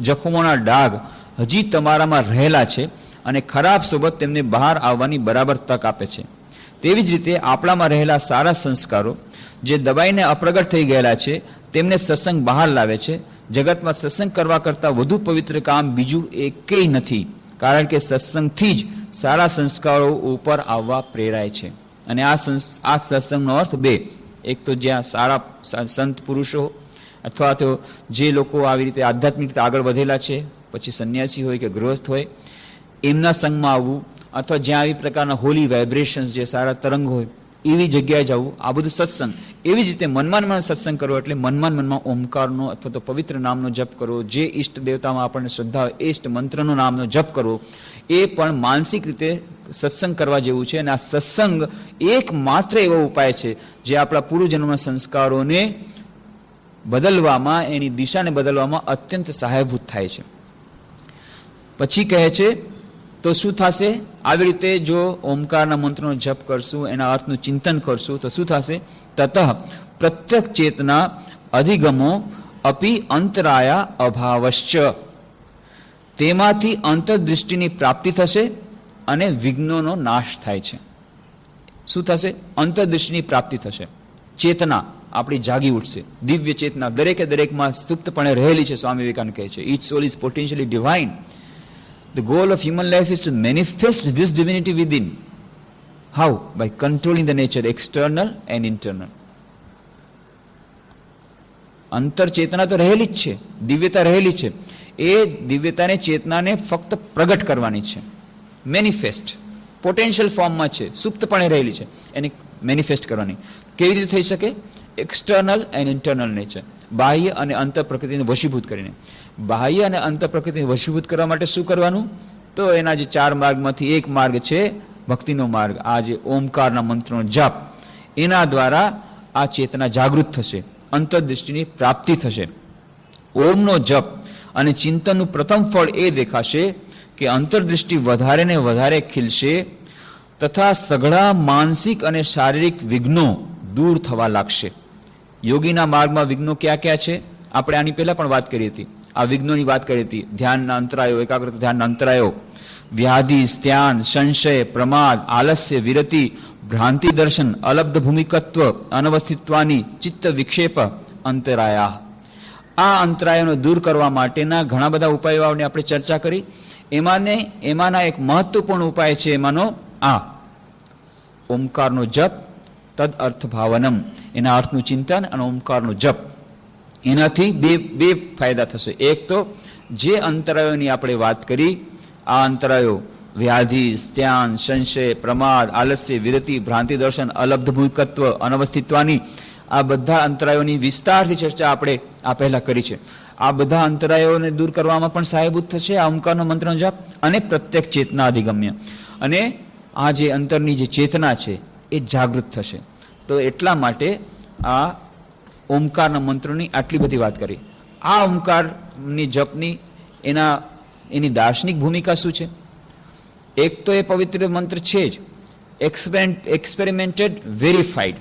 જખમોના ડાઘ હજી તમારામાં રહેલા છે અને ખરાબ સોબત તેમને બહાર આવવાની બરાબર તક આપે છે. તેવી જ રીતે આપણામાં રહેલા સારા સંસ્કારો જે દબાઈને અપ્રગટ થઈ ગયેલા છે તેમને સત્સંગ બહાર લાવે છે. જગતમાં સત્સંગ કરવા કરતાં વધુ પવિત્ર કામ બીજું એકેય નથી, કારણ કે સત્સંગથી જ સારા સંસ્કારો ઉપર આવવા પ્રેરાય છે. અને આ સત્સંગનો અર્થ બે: એક તો જ્યાં સારા સંત પુરુષો અથવા તો જે લોકો આવી રીતે આધ્યાત્મિક રીતે આગળ વધેલા છે, પછી સંન્યાસી હોય કે ગૃહસ્થ હોય, એમના સંગમાં આવવું, અથવા જ્યાં આવી પ્રકારના હોલી વાઇબ્રેશન્સ, જે સારા તરંગ હોય એવી જગ્યાએ જવું, આ બધું સત્સંગ. એવી જ રીતે મનમાં સત્સંગ કરવો એટલે મનમાં ઓમકારનો અથવા તો પવિત્ર નામનો જપ કરવો, જે ઈષ્ટ દેવતામાં આપણને શ્રદ્ધા હોય એ ઈષ્ટ મંત્રનો નામનો જપ કરવો, એ પણ માનસિક રીતે સત્સંગ કરવા જેવું છે. અને આ સત્સંગ એક માત્ર એવો ઉપાય છે જે આપણા પૂર્વજન્મના સંસ્કારોને બદલવામાં, એની દિશાને બદલવામાં અત્યંત સહાયભૂત થાય છે. પછી કહે છે તો શું થશે? આવી રીતે જો ઓમકારના મંત્રનો જપ કરશું, એના અર્થનું ચિંતન કરશું તો શું થશે? તતઃ પ્રત્યક્ષ ચેતના અધિગમો અપી અંતરાયા અભાવશ્ચ. તેમાંથી અંતર્દૃષ્ટિની પ્રાપ્તિ થશે અને વિઘ્નોનો નાશ થાય છે. શું થશે? અંતર્દૃષ્ટિની પ્રાપ્તિ થશે. ચેતના આપણી જાગી ઉઠશે. દિવ્ય ચેતના દરેકમાં સુપ્તપણે રહેલી છે. સ્વામી વિવેકાનંદ કહે છે, each soul is potentially divine. The goal of human life is to manifest this divinity within. How? By controlling the nature, external and internal. અંતર ચેતના તો રહેલી જ છે, દિવ્યતા રહેલી છે. એ દિવ્યતાને, ચેતનાને ફક્ત પ્રગટ કરવાની છે. મેનિફેસ્ટ પોટેન્શિયલ ફોર્મમાં છે, સુપ્તપણે રહેલી છે, એને મેનિફેસ્ટ કરવાની. કેવી રીતે થઈ શકે? એક્સટર્નલ એન્ડ ઇન્ટરનલ નેચર, બાહ્ય અને અંતર પ્રકૃતિને વશીભૂત કરીને. બાહ્ય અને અંતર પ્રકૃતિને વશીભૂત કરવા માટે શું કરવાનું? તો એના જે 4 માર્ગમાંથી એક માર્ગ છે ભક્તિનો માર્ગ. આ જે ઓમકારના મંત્રનો જાપ, એના દ્વારા આ ચેતના જાગૃત થશે, અંતરદૃષ્ટિની પ્રાપ્તિ થશે. ઓમનો જપ અને ચિંતનનું પ્રથમ ફળ એ દેખાશે કે અંતરદૃષ્ટિ વધારે ને વધારે ખીલશે, તથા સઘળા માનસિક અને શારીરિક વિઘ્નો દૂર થવા લાગશે. યોગીના માર્ગમાં વિઘ્નો ક્યાં ક્યાં છે? આપણે આની પહેલા પણ વાત કરી હતી. આ વિઘ્નોની વાત કરી હતી. ધ્યાનના અંતરાયો, એકાગ્રતા ધ્યાનના અંતરાયો, વ્યાધિ, સ્ત્યાન, સંશય, પ્રમાદ, આલસ્ય, વિરતિ, ભ્રાંતિ દર્શન, અલબ્ધ ભૂમિકત્વ, અનવસ્થિત્વાની, ચિત્ત વિક્ષેપ, અંતરાયા. આ અંતરાયોને દૂર કરવા માટેના ઘણા બધા ઉપાયોની આપણે ચર્ચા કરી. એમાંના એક મહત્વપૂર્ણ ઉપાય છે એમાંનો આ ઓમકારનો જપ, તદ અર્થ ભાવનમ, એના અર્થનું ચિંતન અને ઓમકારનો જપ. એનાથી બે ફાયદા થશે. એક તો જે અંતરાયોની આપણે વાત કરી, આ અંતરાયો વ્યાધિ, સ્ત્યાન, સંશય, પ્રમાદ, આલસ્ય, વિરતિ, ભ્રાંતિ દર્શન, અલબ્ધ ભૂમિકત્વ, અનવસ્થિત્વાની, આ બધા અંતરાયોની વિસ્તારથી ચર્ચા આપણે આ પહેલા કરી છે. આ બધા અંતરાયોને દૂર કરવામાં પણ સહાયભૂત થશે આ ઓમકારનો મંત્રનો જપ. અને પ્રત્યેક ચેતના અધિગમ્ય, અને આ જે અંતરની જે ચેતના છે એ જાગૃત થશે. તો એટલા માટે આ ઓમકારના મંત્રોની આટલી બધી વાત કરી. આ ઓમકારની જપની એની દાર્શનિક ભૂમિકા શું છે? એક તો એ પવિત્ર મંત્ર છે જ, એક્સપેરિમેન્ટેડ, વેરીફાઈડ,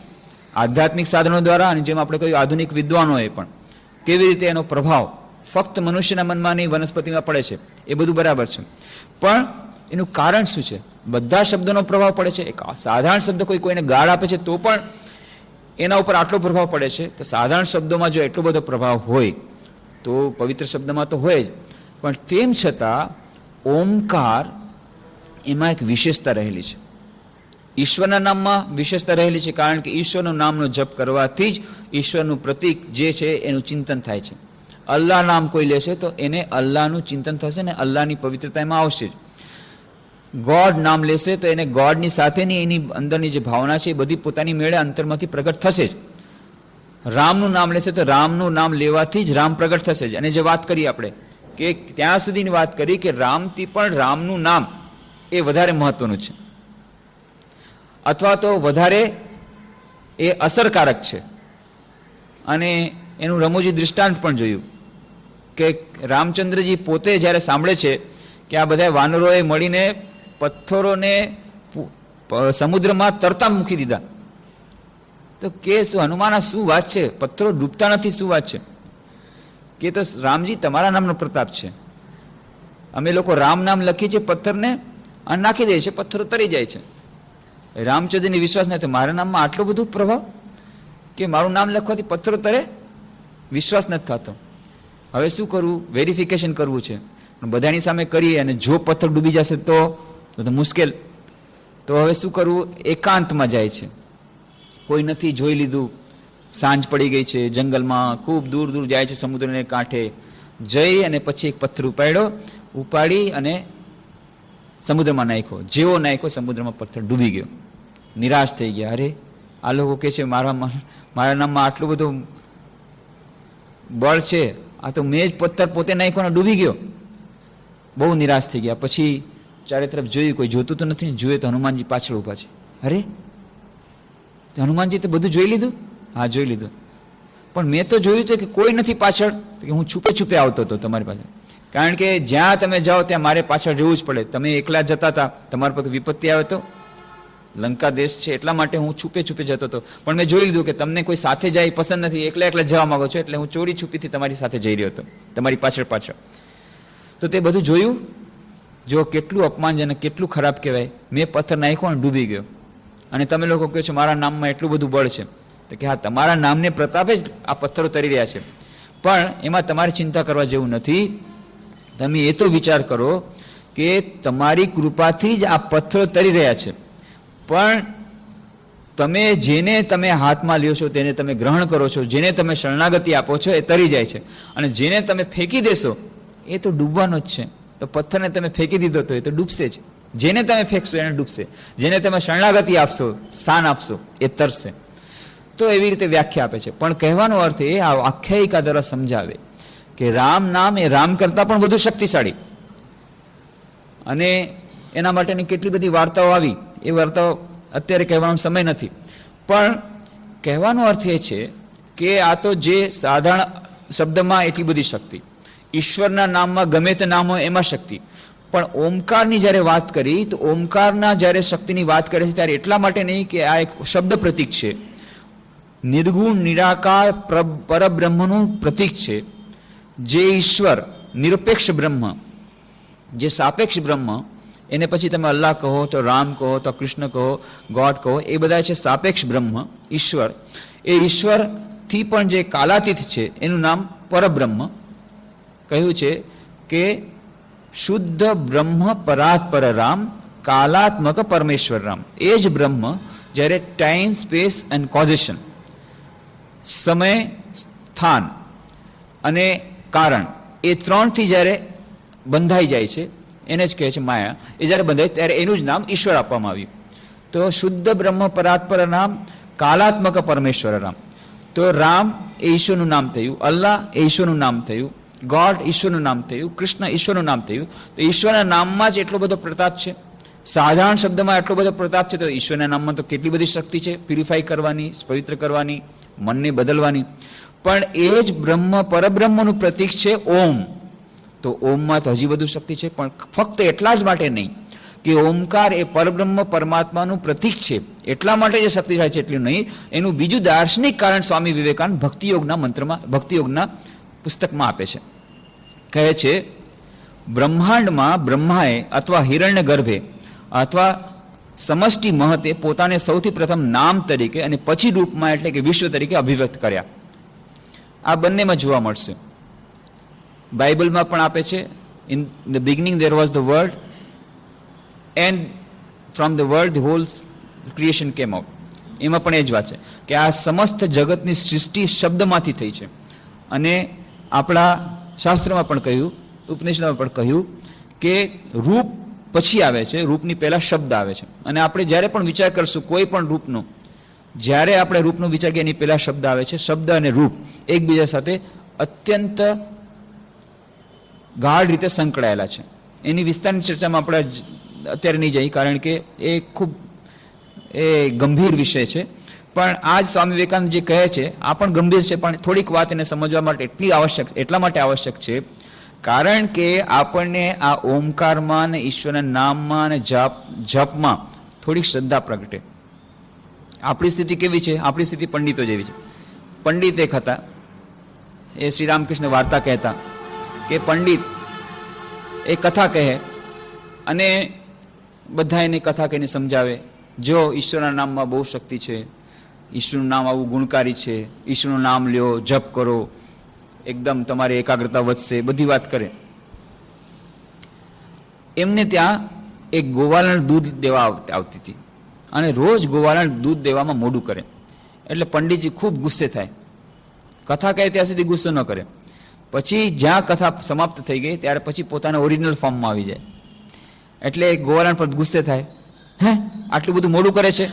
આધ્યાત્મિક સાધનો દ્વારા. અને જેમ આપણે કહ્યું, આધુનિક વિદ્વાનોએ પણ કેવી રીતે એનો પ્રભાવ ફક્ત મનુષ્યના મનમાં નહીં, વનસ્પતિમાં પડે છે, એ બધું બરાબર છે. પણ એનું કારણ શું છે? બધા શબ્દોનો પ્રભાવ પડે છે. એક સાધારણ શબ્દ કોઈને ગાળ આપે છે તો પણ એના ઉપર આટલો પ્રભાવ પડે છે. તો સાધારણ શબ્દોમાં જો એટલો બધો પ્રભાવ હોય તો પવિત્ર શબ્દમાં તો હોય જ. પણ તેમ છતાં ઓમકાર, એમાં એક વિશેષતા રહેલી છે. ઈશ્વરના નામમાં વિશેષતા રહેલી છે, કારણ કે ઈશ્વરનું નામનો જપ કરવાથી જ ઈશ્વરનું પ્રતીક જે છે એનું ચિંતન થાય છે. અલ્લાહ નામ કોઈ લેશે તો એને અલ્લાહનું ચિંતન થશે ને અલ્લાહની પવિત્રતા એમાં આવશે જ. ગોડ નામ લેશે તો એને ગોડની સાથેની એની અંદરની જે ભાવના છે એ બધી પોતાની મેળે અંતરમાંથી પ્રગટ થશે જ. રામનું નામ લેશે તો રામનું નામ લેવાથી જ રામ પ્રગટ થશે જ. અને જે વાત કરી આપણે કે ત્યાં સુધીની વાત કરી કે રામથી પણ રામનું નામ એ વધારે મહત્વનું છે, અથવા તો વધારે એ અસરકારક છે. અને એનું રમૂજી દૃષ્ટાંત પણ જોયું કે રામચંદ્રજી પોતે જ્યારે સાંભળે છે કે આ બધા વાનરોએ મળીને પથ્થરોને સમુદ્રમાં તરતા મૂકી દીધા, તો કે શું હનુમાન, શું વાત છે? પથ્થરો ડૂબતા નથી, શું વાત છે? કે તો રામજી, તમારા નામનો પ્રતાપ છે. અમે લોકો રામ નામ લખીએ છીએ પથ્થરને અને નાખી દઈએ છીએ, પથ્થરો તરી જાય છે. રામચંદ્રને વિશ્વાસ નથી, મારા નામમાં આટલો બધો પ્રભાવ કે મારું નામ લખવાથી પથ્થરો તરે, વિશ્વાસ નથી થતો. હવે શું કરવું? વેરિફિકેશન કરવું છે. પણ બધાની સામે કરીએ અને જો પથ્થર ડૂબી જશે તો મુશ્કેલ. તો હવે શું કરવું? એકાંતમાં જાય છે, કોઈ નથી, જોઈ લીધું, સાંજ પડી ગઈ છે, જંગલમાં ખૂબ દૂર દૂર જાય છે, સમુદ્રને કાંઠે જઈ અને પછી એક પથ્થર ઉપાડી અને સમુદ્રમાં નાખ્યો. જેવો નાખ્યો સમુદ્રમાં પથ્થર ડૂબી ગયો. નિરાશ થઈ ગયા. અરે આ લોકો કે છે મારા નામમાં આટલું બધું બળ છે, આ તો મેં જ પથ્થર પોતે નાખ્યો ડૂબી ગયો. બહુ નિરાશ થઈ ગયા. પછી ચારે તરફ જોયું, કોઈ જોતું તો નથી. જોયે તો હનુમાનજી પાછળ ઊભા છે. અરે હનુમાનજી તો બધું જોઈ લીધું? હા, જોઈ લીધું. પણ મેં તો જોયું હતું કે કોઈ નથી પાછળ, કે હું છુપે છુપે આવતો હતો તમારી પાસે. કારણ કે જ્યાં તમે જાઓ ત્યાં મારે પાછળ જવું જ પડે. તમે એકલા જતા હતા, તમારા પર વિપત્તિ આવે તો, લંકા દેશ છે એટલા માટે હું છુપે છુપે જતો હતો. પણ મેં જોઈ લીધું કે તમને કોઈ સાથે જાય પસંદ નથી, એકલા એકલા જવા માંગો છો, એટલે હું ચોરી છુપીથી તમારી સાથે જઈ રહ્યો હતો, તમારી પાછળ પાછળ. તો તે બધું જોયું. જો કેટલું અપમાનજનક, કેટલું ખરાબ કહેવાય. મેં પથ્થર નાખ્યો અને ડૂબી ગયો, અને તમે લોકો કહો છો મારા નામમાં એટલું બધું બળ છે. તો કે હા, તમારા નામને પ્રતાપે જ આ પથ્થરો તરી રહ્યા છે, પણ એમાં તમારે ચિંતા કરવા જેવું નથી. તમે એ તો વિચાર કરો કે તમારી કૃપાથી જ આ પથ્થરો તરી રહ્યા છે, પણ તમે જેને તમે હાથમાં લ્યો છો, તેને તમે ગ્રહણ કરો છો, જેને તમે શરણાગતિ આપો છો એ તરી જાય છે, અને જેને તમે ફેંકી દેશો એ તો ડૂબવાનો જ છે. તો પથ્થરને તમે ફેંકી દીધો તો એ તો ડૂબશે જ. જેને તમે ફેંકશો એને ડૂબશે, જેને તમે શરણાગતિ આપશો, સ્થાન આપશો, એ તરશે. તો એવી રીતે વ્યાખ્યા આપે છે. પણ કહેવાનો અર્થ એ આ આખ્યાયિકા દ્વારા સમજાવે કે રામ નામ એ રામ કરતાં પણ વધુ શક્તિશાળી. અને એના માટેની કેટલી બધી વાર્તાઓ આવી, એ વાર્તાઓ અત્યારે કહેવાનો સમય નથી. પણ કહેવાનો અર્થ એ છે કે આ તો જે સાધારણ શબ્દમાં એટલી બધી શક્તિ, ઈશ્વરના નામમાં ગમે તે નામ હોય એમાં શક્તિ, પણ ઓમકારની જ્યારે વાત કરી તો ઓમકારના જ્યારે શક્તિની વાત કરે છે ત્યારે એટલા માટે નહીં કે આ એક શબ્દ પ્રતીક છે, નિર્ગુણ નિરાકાર પરબ્રહ્મનું પ્રતીક છે. જે ઈશ્વર નિરપેક્ષ બ્રહ્મ, જે સાપેક્ષ બ્રહ્મ, એને પછી તમે અલ્લાહ કહો, તો રામ કહો, તો કૃષ્ણ કહો, ગોડ કહો, એ બધા છે સાપેક્ષ બ્રહ્મ, ઈશ્વર. એ ઈશ્વરથી પણ જે કાલાતીત છે એનું નામ પરબ્રહ્મ. કહ્યું છે કે શુદ્ધ બ્રહ્મ પરાત્પર રામ, કાલાત્મક પરમેશ્વર રામ. એ જ બ્રહ્મ જ્યારે ટાઈમ, સ્પેસ એન્ડ કોઝેશન, સમય, સ્થાન અને કારણ, એ ત્રણથી જ્યારે બંધાઈ જાય છે, એને જ કહે છે માયા. એ જ્યારે બંધાય ત્યારે એનું જ નામ ઈશ્વર આપવામાં આવ્યું. તો શુદ્ધ બ્રહ્મ પરાત્પર નામ, કાલાત્મક પરમેશ્વર રામ. તો રામ એ ઈશ્વરનું નામ થયું, અલ્લાહ એ ઈશ્વરનું નામ થયું, ગોડ ઈશ્વરનું નામ થયું, કૃષ્ણ ઈશ્વરનું નામ થયું. તો ઈશ્વરના નામમાં જ એટલો બધો પ્રતાપ છે. સાધારણ શબ્દમાં એટલો બધો પ્રતાપ છે, તો ઈશ્વરના નામમાં તો કેટલી બધી શક્તિ છે, પ્યુરિફાઈ કરવાની, પવિત્ર કરવાની, મનને બદલવાની. પણ એ જ બ્રહ્મ, પરબ્રહ્મનું પ્રતીક છે ઓમ. તો ઓમમાં તો હજી બધું શક્તિ છે, પણ ફક્ત એટલા જ માટે નહીં કે ઓમકાર એ પરબ્રહ્મ પરમાત્માનું પ્રતીક છે એટલા માટે જે શક્તિશાળી છે એટલું નહીં. એનું બીજું દાર્શનિક કારણ સ્વામી વિવેકાનંદ ભક્તિયોગના મંત્રમાં, ભક્તિયોગના પુસ્તકમાં આપે છે. કહે છે બ્રહ્માંડમાં બ્રહ્માએ અથવા હિરણ્ય ગર્ભે અથવા સમષ્ટિ મહતે પોતાને સૌથી પ્રથમ નામ તરીકે અને પછી રૂપમાં એટલે કે વિશ્વ તરીકે અભિવ્યક્ત કર્યા. આ બંનેમાં જોવા મળશે. બાઇબલમાં પણ આપે છે, in the beginning there was the world and from the world the whole creation came out. એમાં પણ એ જ વાત છે કે આ સમસ્ત જગતની સૃષ્ટિ શબ્દમાંથી થઈ છે. અને આપણા શાસ્ત્રમાં પણ કહ્યું, ઉપનિષદમાં પણ કહ્યું કે રૂપ પછી આવે છે, રૂપની પહેલા શબ્દ આવે છે. અને આપણે જ્યારે પણ વિચાર કરશું કોઈ પણ રૂપનો, જ્યારે આપણે રૂપનો વિચાર કરીએ એની પહેલા શબ્દ આવે છે. શબ્દ અને રૂપ એકબીજા સાથે અત્યંત ગાઢ રીતે સંકળાયેલા છે. એની વિસ્તારની ચર્ચામાં આપણે અત્યારે નહીં જઈએ, કારણ કે એ ખૂબ ગંભીર વિષય છે. પણ આજ સ્વામી વિવેકાનંદ જે કહે છે આ પણ ગંભીર છે, પણ થોડીક વાત એને સમજવા માટે એટલા માટે આવશ્યક છે કારણ કે આપણને આ ઓમકારમાં ને ઈશ્વરના નામમાં અને જપમાં થોડીક શ્રદ્ધા પ્રગટે. આપણી સ્થિતિ કેવી છે? આપણી સ્થિતિ પંડિતો જેવી છે. પંડિત એક હતા, એ શ્રી રામકૃષ્ણ વાર્તા કહેતા કે પંડિત એ કથા કહે અને બધા એને કથા કહીને સમજાવે, જો ઈશ્વરના નામમાં બહુ શક્તિ છે, ઈશ્વરનું નામ આવું ગુણકારી છે, ઈશ્વરનું નામ લ્યો, જપ કરો, એકદમ તમારી એકાગ્રતા વધશે, બધી વાત કરે. એમને ત્યાં એક ગોવાલણ દૂધ દેવા આવતી હતી અને રોજ ગોવાલણ દૂધ દેવામાં મોડું કરે. એટલે પંડિતજી ખૂબ ગુસ્સે થાય. કથા કહે ત્યાં સુધી ગુસ્સો ન કરે. પછી જ્યાં કથા સમાપ્ત થઈ ગઈ ત્યારે પછી પોતાના ઓરિજિનલ ફોર્મમાં આવી જાય. એટલે ગોવાલણ પર ગુસ્સે થાય, હે આટલું બધું મોડું કરે છે.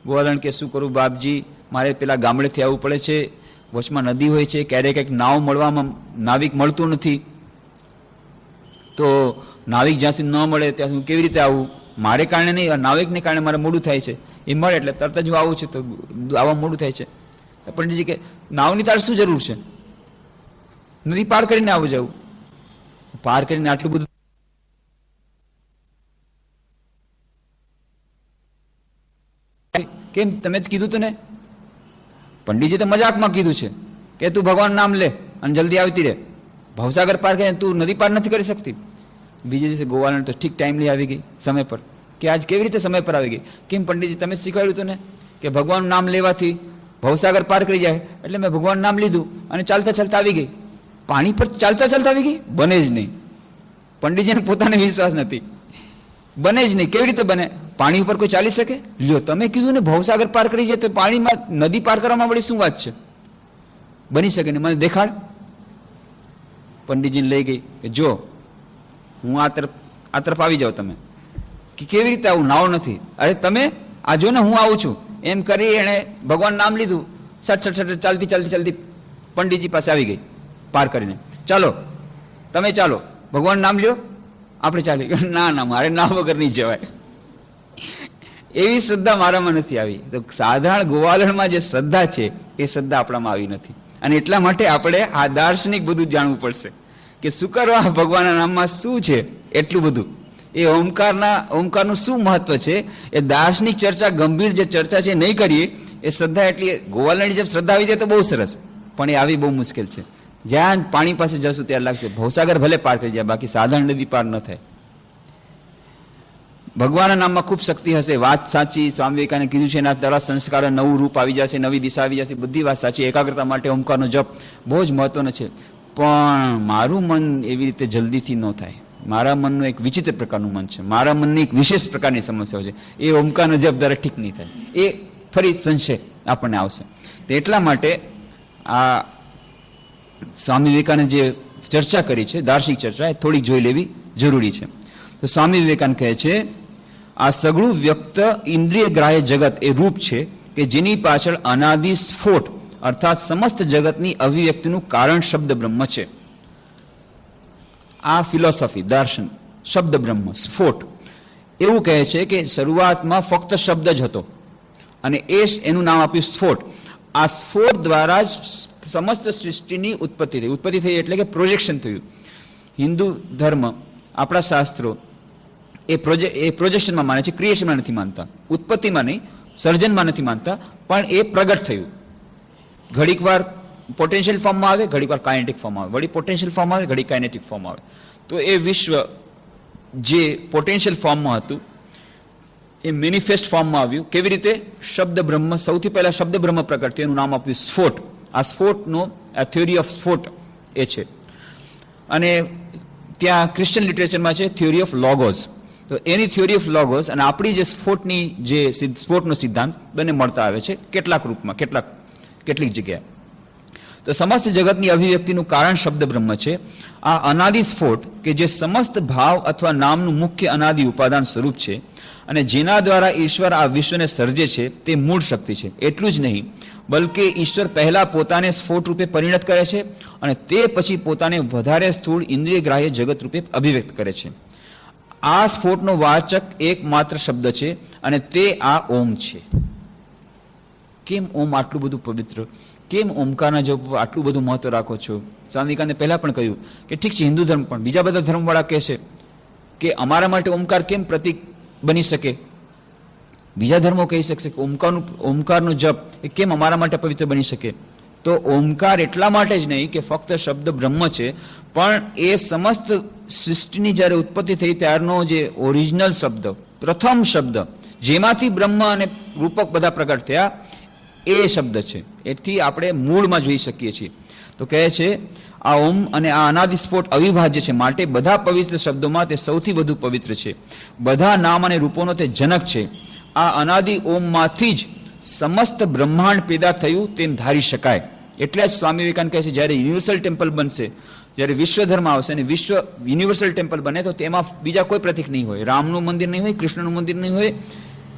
ગોવાલણ કે શું કરું બાપજી, મારે પેલા ગામડેથી આવવું પડે છે, વચમાં નદી હોય છે, ક્યારેક કંઈક નાવ મળવામાં નાવિક મળતું નથી, તો નાવિક જ્યાં સુધી ન મળે ત્યાં સુધી કેવી રીતે આવું? મારે કારણે નહીં, નાવિકને કારણે મારે મોડું થાય છે. એ મળે એટલે તરત જ હું આવું છું, તો આવવા મોડું થાય છે. પંડિતજી કે નાવની તારે શું જરૂર છે? નદી પાર કરીને આવું જવું. પાર કરીને આટલું બધું કેમ? તમે જ કીધું તું ને. પંડિતજી તો મજાકમાં કીધું છે કે તું ભગવાન નામ લે અને જલ્દી આવતી રહે. ભવસાગર પાર કરીને તું નદી પાર નથી કરી શકતી. બીજે દિવસે ગોવાલણ તો ઠીક ટાઈમલી આવી ગઈ, સમય પર. કે આજ કેવી રીતે સમય પર આવી ગઈ? કેમ પંડિતજી, તમે શીખવાડ્યું હતું ને કે ભગવાનનું નામ લેવાથી ભવસાગર પાર કરી જાય. એટલે મેં ભગવાનનું નામ લીધું અને ચાલતા ચાલતા આવી ગઈ. પાણી પર ચાલતા ચાલતા આવી ગઈ? બને જ નહીં. પંડિતજીને પોતાને વિશ્વાસ નથી. બને જ નહીં. કેવી રીતે બને? પાણી ઉપર કોઈ ચાલી શકે? લ્યો, તમે કીધું ને ભવસાગર પાર કરી જાય, તો પાણીમાં નદી પાર કરવામાં વળી શું વાત છે? બની શકે ને, મને દેખાડ. પંડિતજીને લઈ ગઈ કે જો હું આ તરફ આવી જાઉં. તમે કે કેવી રીતે આવું? નાવ નથી. અરે તમે આ જો ને, હું આવું છું. એમ કરી એણે ભગવાન નામ લીધું. સટ સટ સટ ચાલતી ચાલતી ચાલતી પંડિતજી પાસે આવી ગઈ પાર કરીને. ચાલો તમે ચાલો, ભગવાન નામ લ્યો, આપણે ચાલી. ના ના, મારે નામ વગર નહીં જવાય. એવી શ્રદ્ધા મારામાં નથી આવી. તો સાધારણ ગોવાલણમાં જે શ્રદ્ધા છે એ શ્રદ્ધા આપણામાં આવી નથી. અને એટલા માટે આપણે આ દાર્શનિક બધું જાણવું પડશે કે શું કરવા ભગવાનના નામમાં શું છે એટલું બધું. એ ઓમકારનું શું મહત્વ છે એ દાર્શનિક ચર્ચા, ગંભીર જે ચર્ચા છે નહીં કરીએ. એ શ્રદ્ધા એટલી ગોવાલણની જેમ શ્રદ્ધા આવી જાય તો બહુ સરસ, પણ એ આવી બહુ મુશ્કેલ છે. જ્યાં પાણી પાસે જશું ત્યારે લાગશે ભવસાગર ભલે પાર કરી જાય, બાકી સાધારણ નદી પાર ન થાય. ભગવાનના નામમાં ખૂબ શક્તિ હશે, વાત સાચી. સ્વામી વિવેકાનંદે કીધું છે એના દ્વારા સંસ્કાર નવું રૂપ આવી જશે, નવી દિશા આવી જશે, બધી વાત સાચી. એકાગ્રતા માટે ઓમકારનો જપ બહુ જ મહત્વનો છે. પણ મારું મન એવી રીતે જલ્દીથી ન થાય. મારા મનનું એક વિચિત્ર પ્રકારનું મન છે. મારા મનની એક વિશેષ પ્રકારની સમસ્યાઓ છે. એ ઓમકારનો જપ દ્વારા ઠીક નહીં થાય. એ ફરી સંશય આપણને આવશે. તો એટલા માટે આ સ્વામી વિવેકાનંદ જે ચર્ચા કરી છે, દાર્શનિક ચર્ચા, એ થોડીક જોઈ લેવી જરૂરી છે. તો સ્વામી વિવેકાનંદ કહે છે આ સગળું વ્યક્ત ઇન્દ્રિય ગ્રાહ્ય જગત એ રૂપ છે કે જેની પાછળ અનાદિ સ્ફોટ અર્થાત સમસ્ત જગતની અભિવ્યક્તિનું કારણ શબ્દ બ્રહ્મ છે. આ ફિલોસોફી, દર્શન, શબ્દ બ્રહ્મ, સ્ફોટ, એવું કહે છે કે શરૂઆતમાં ફક્ત શબ્દ જ હતો અને એનું નામ આપ્યું સ્ફોટ. આ સ્ફોટ દ્વારા જ સમસ્ત સૃષ્ટિની ઉત્પત્તિ થઈ. ઉત્પત્તિ થઈ એટલે કે પ્રોજેક્શન થયું. હિન્દુ ધર્મ, આપણા શાસ્ત્રો એ પ્રોજેક્શનમાં માને છે, ક્રિએશનમાં નથી માનતા. ઉત્પત્તિમાં નહીં, સર્જનમાં નથી માનતા, પણ એ પ્રગટ થયું. ઘડીક વાર પોટેન્શિયલ ફોર્મમાં આવે, ઘડીક વાર કાઇનેટિક ફોર્મમાં આવે, વળી પોટેન્શિયલ ફોર્મ આવે, ઘડી કાઇનેટિક ફોર્મ આવે. તો એ વિશ્વ જે પોટેન્શિયલ ફોર્મમાં હતું એ મેનિફેસ્ટ ફોર્મમાં આવ્યું. કેવી રીતે? શબ્દ બ્રહ્મ, સૌથી પહેલા શબ્દ બ્રહ્મ પ્રગટ થયું, એનું નામ આપ્યું સ્ફોટ. આ સ્ફોટનો આ થિયોરી ઓફ સ્ફોટ એ છે. અને ત્યાં ક્રિશ્ચિયન લિટરેચરમાં છે થિયોરી ઓફ લોગોસ. તો એની થિયોરી ઓફ લોગોસ અને આપણી જે સ્ફોટનો સિદ્ધાંત બંને મળતા આવે છે કેટલાક રૂપમાં, કેટલીક જગ્યાએ. તો સમસ્ત જગતની અભિવ્યક્તિનું કારણ શબ્દ બ્રહ્મ છે. આ અનાદિ સ્ફોટ કે જે સમસ્ત ભાવ અથવા નામનું મુખ્ય અનાદિ ઉપાદાન સ્વરૂપ છે અને જેના દ્વારા ઈશ્વર આ વિશ્વને સર્જે છે તે મૂળ શક્તિ છે. એટલું જ નહીં, બલકે ઈશ્વર પહેલા પોતાને સ્ફોટ રૂપે પરિણત કરે છે અને તે પછી પોતાને વધારે સ્થૂળ ઇન્દ્રિય ગ્રાહ્ય જગત રૂપે અભિવ્યક્ત કરે છે. આ સ્ફોટનો વાચક એકમાત્ર શબ્દ છે અને તે આ ઓમ છે. કેમ ઓમ આટલું બધું પવિત્ર? કેમ ઓમકારના જપ આટલું બધું મહત્વ રાખો છો? સ્વામી વિવેકાનંદે પહેલા પણ કહ્યું કે ઠીક છે, હિન્દુ ધર્મ પણ બીજા બધા ધર્મવાળા કહે છે કે અમારા માટે ઓમકાર કેમ પ્રતીક બની શકે? બીજા ધર્મો કહી શકશે કે ઓમકારનો જપ એ કેમ અમારા માટે પવિત્ર બની શકે? તો ઓમકાર એટલા માટે જ નહીં કે ફક્ત શબ્દ બ્રહ્મ છે, પણ એ સમસ્ત સૃષ્ટિની જ્યારે ઉત્પત્તિ થઈ ત્યારનો જે ઓરિજિનલ શબ્દ, પ્રથમ શબ્દ, જેમાંથી બ્રહ્મ અને રૂપક બધા પ્રગટ થયા એ શબ્દ છે. એથી આપણે મૂળમાં જોઈ શકીએ છીએ. તો કહે છે આ ઓમ અને આ અનાદિ સ્ફોટ અવિભાજ્ય છે, માટે બધા પવિત્ર શબ્દોમાં તે સૌથી વધુ પવિત્ર છે. બધા નામ અને રૂપોનો તે જનક છે. આ અનાદિ ઓમમાંથી જ સમસ્ત બ્રહ્માંડ પેદા થયું તેમ ધારી શકાય. એટલે જ સ્વામી વિવેકાનંદ કહે છે જ્યારે યુનિવર્સલ ટેમ્પલ બનશે, જ્યારે વિશ્વ ધર્મ આવશે અને વિશ્વ યુનિવર્સલ ટેમ્પલ બને તો તેમાં બીજા કોઈ પ્રતિક નહીં હોય, રામનું મંદિર નહીં હોય, કૃષ્ણનું મંદિર નહીં હોય,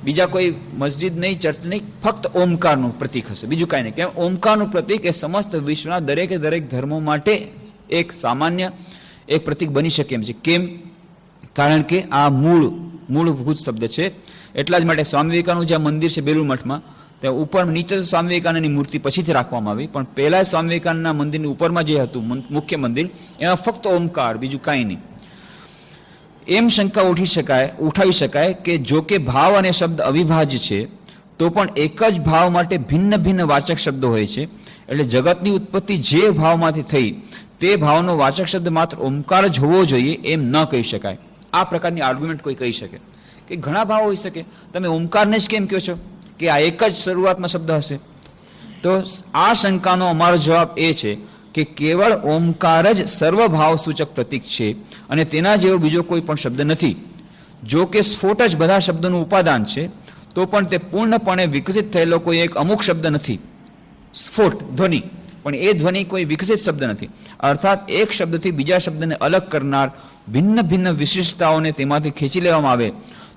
બીજા કોઈ મસ્જિદ નહીં, ચર્ચ નહીં, ફક્ત ઓમકારનું પ્રતિક હશે, બીજું કાંઈ નહીં. કેમ? ઓમકારનું પ્રતિક એ સમસ્ત વિશ્વના દરેકે દરેક ધર્મો માટે એક સામાન્ય એક પ્રતિક બની શકે એમ છે. કેમ? કારણ કે આ મૂળભૂત શબ્દ છે. એટલા જ માટે સ્વામી વિવેકાનંદનું જ્યાં મંદિર છે બેલુર મઠમાં, ત્યાં ઉપર નીચે તો સ્વામી વિવેકાનંદની મૂર્તિ પછીથી રાખવામાં આવી, પણ પહેલા સ્વામી વિવેકાનંદના મંદિરની ઉપરમાં જે હતું મુખ્ય મંદિર, એમાં ફક્ત ઓમકાર, બીજું કાંઈ નહીં. એમ શંકા ઉઠાવી શકાય કે જો કે ભાવ અને શબ્દ અવિભાજ્ય છે તો પણ એક જ ભાવ માટે ભિન્ન ભિન્ન વાચક શબ્દો હોય છે. એટલે જગતની ઉત્પત્તિ જે ભાવમાંથી થઈ તે ભાવનો વાચક શબ્દ માત્ર ઓમકાર જ હોવો જોઈએ એમ ન કહી શકાય. આ પ્રકારની આર્ગ્યુમેન્ટ કોઈ કહી શકે કે ઘણા ભાવ હોઈ શકે, તમે ઓમકારને જ કેમ કહો છો કે આ એક જ શરૂઆતમાં શબ્દ હશે? તો આ શંકાનો અમારો જવાબ એ છે કે કેવળ ઓમકાર જ સર્વભાવ સૂચક પ્રતીક છે અને તેના જેવો બીજો કોઈ પણ શબ્દ નથી. જો કે સ્ફોટ જ બધા શબ્દોનું ઉપાદાન છે તો પણ તે પૂર્ણપણે વિકસિત થયેલો કોઈ એક અમુક શબ્દ નથી. સ્ફોટ ધ્વનિ, પણ એ ધ્વનિ કોઈ વિકસિત શબ્દ નથી. અર્થાત એક શબ્દથી બીજા શબ્દને અલગ કરનાર ભિન્ન ભિન્ન વિશિષ્ટતાઓને તેમાંથી ખેંચી લેવામાં આવે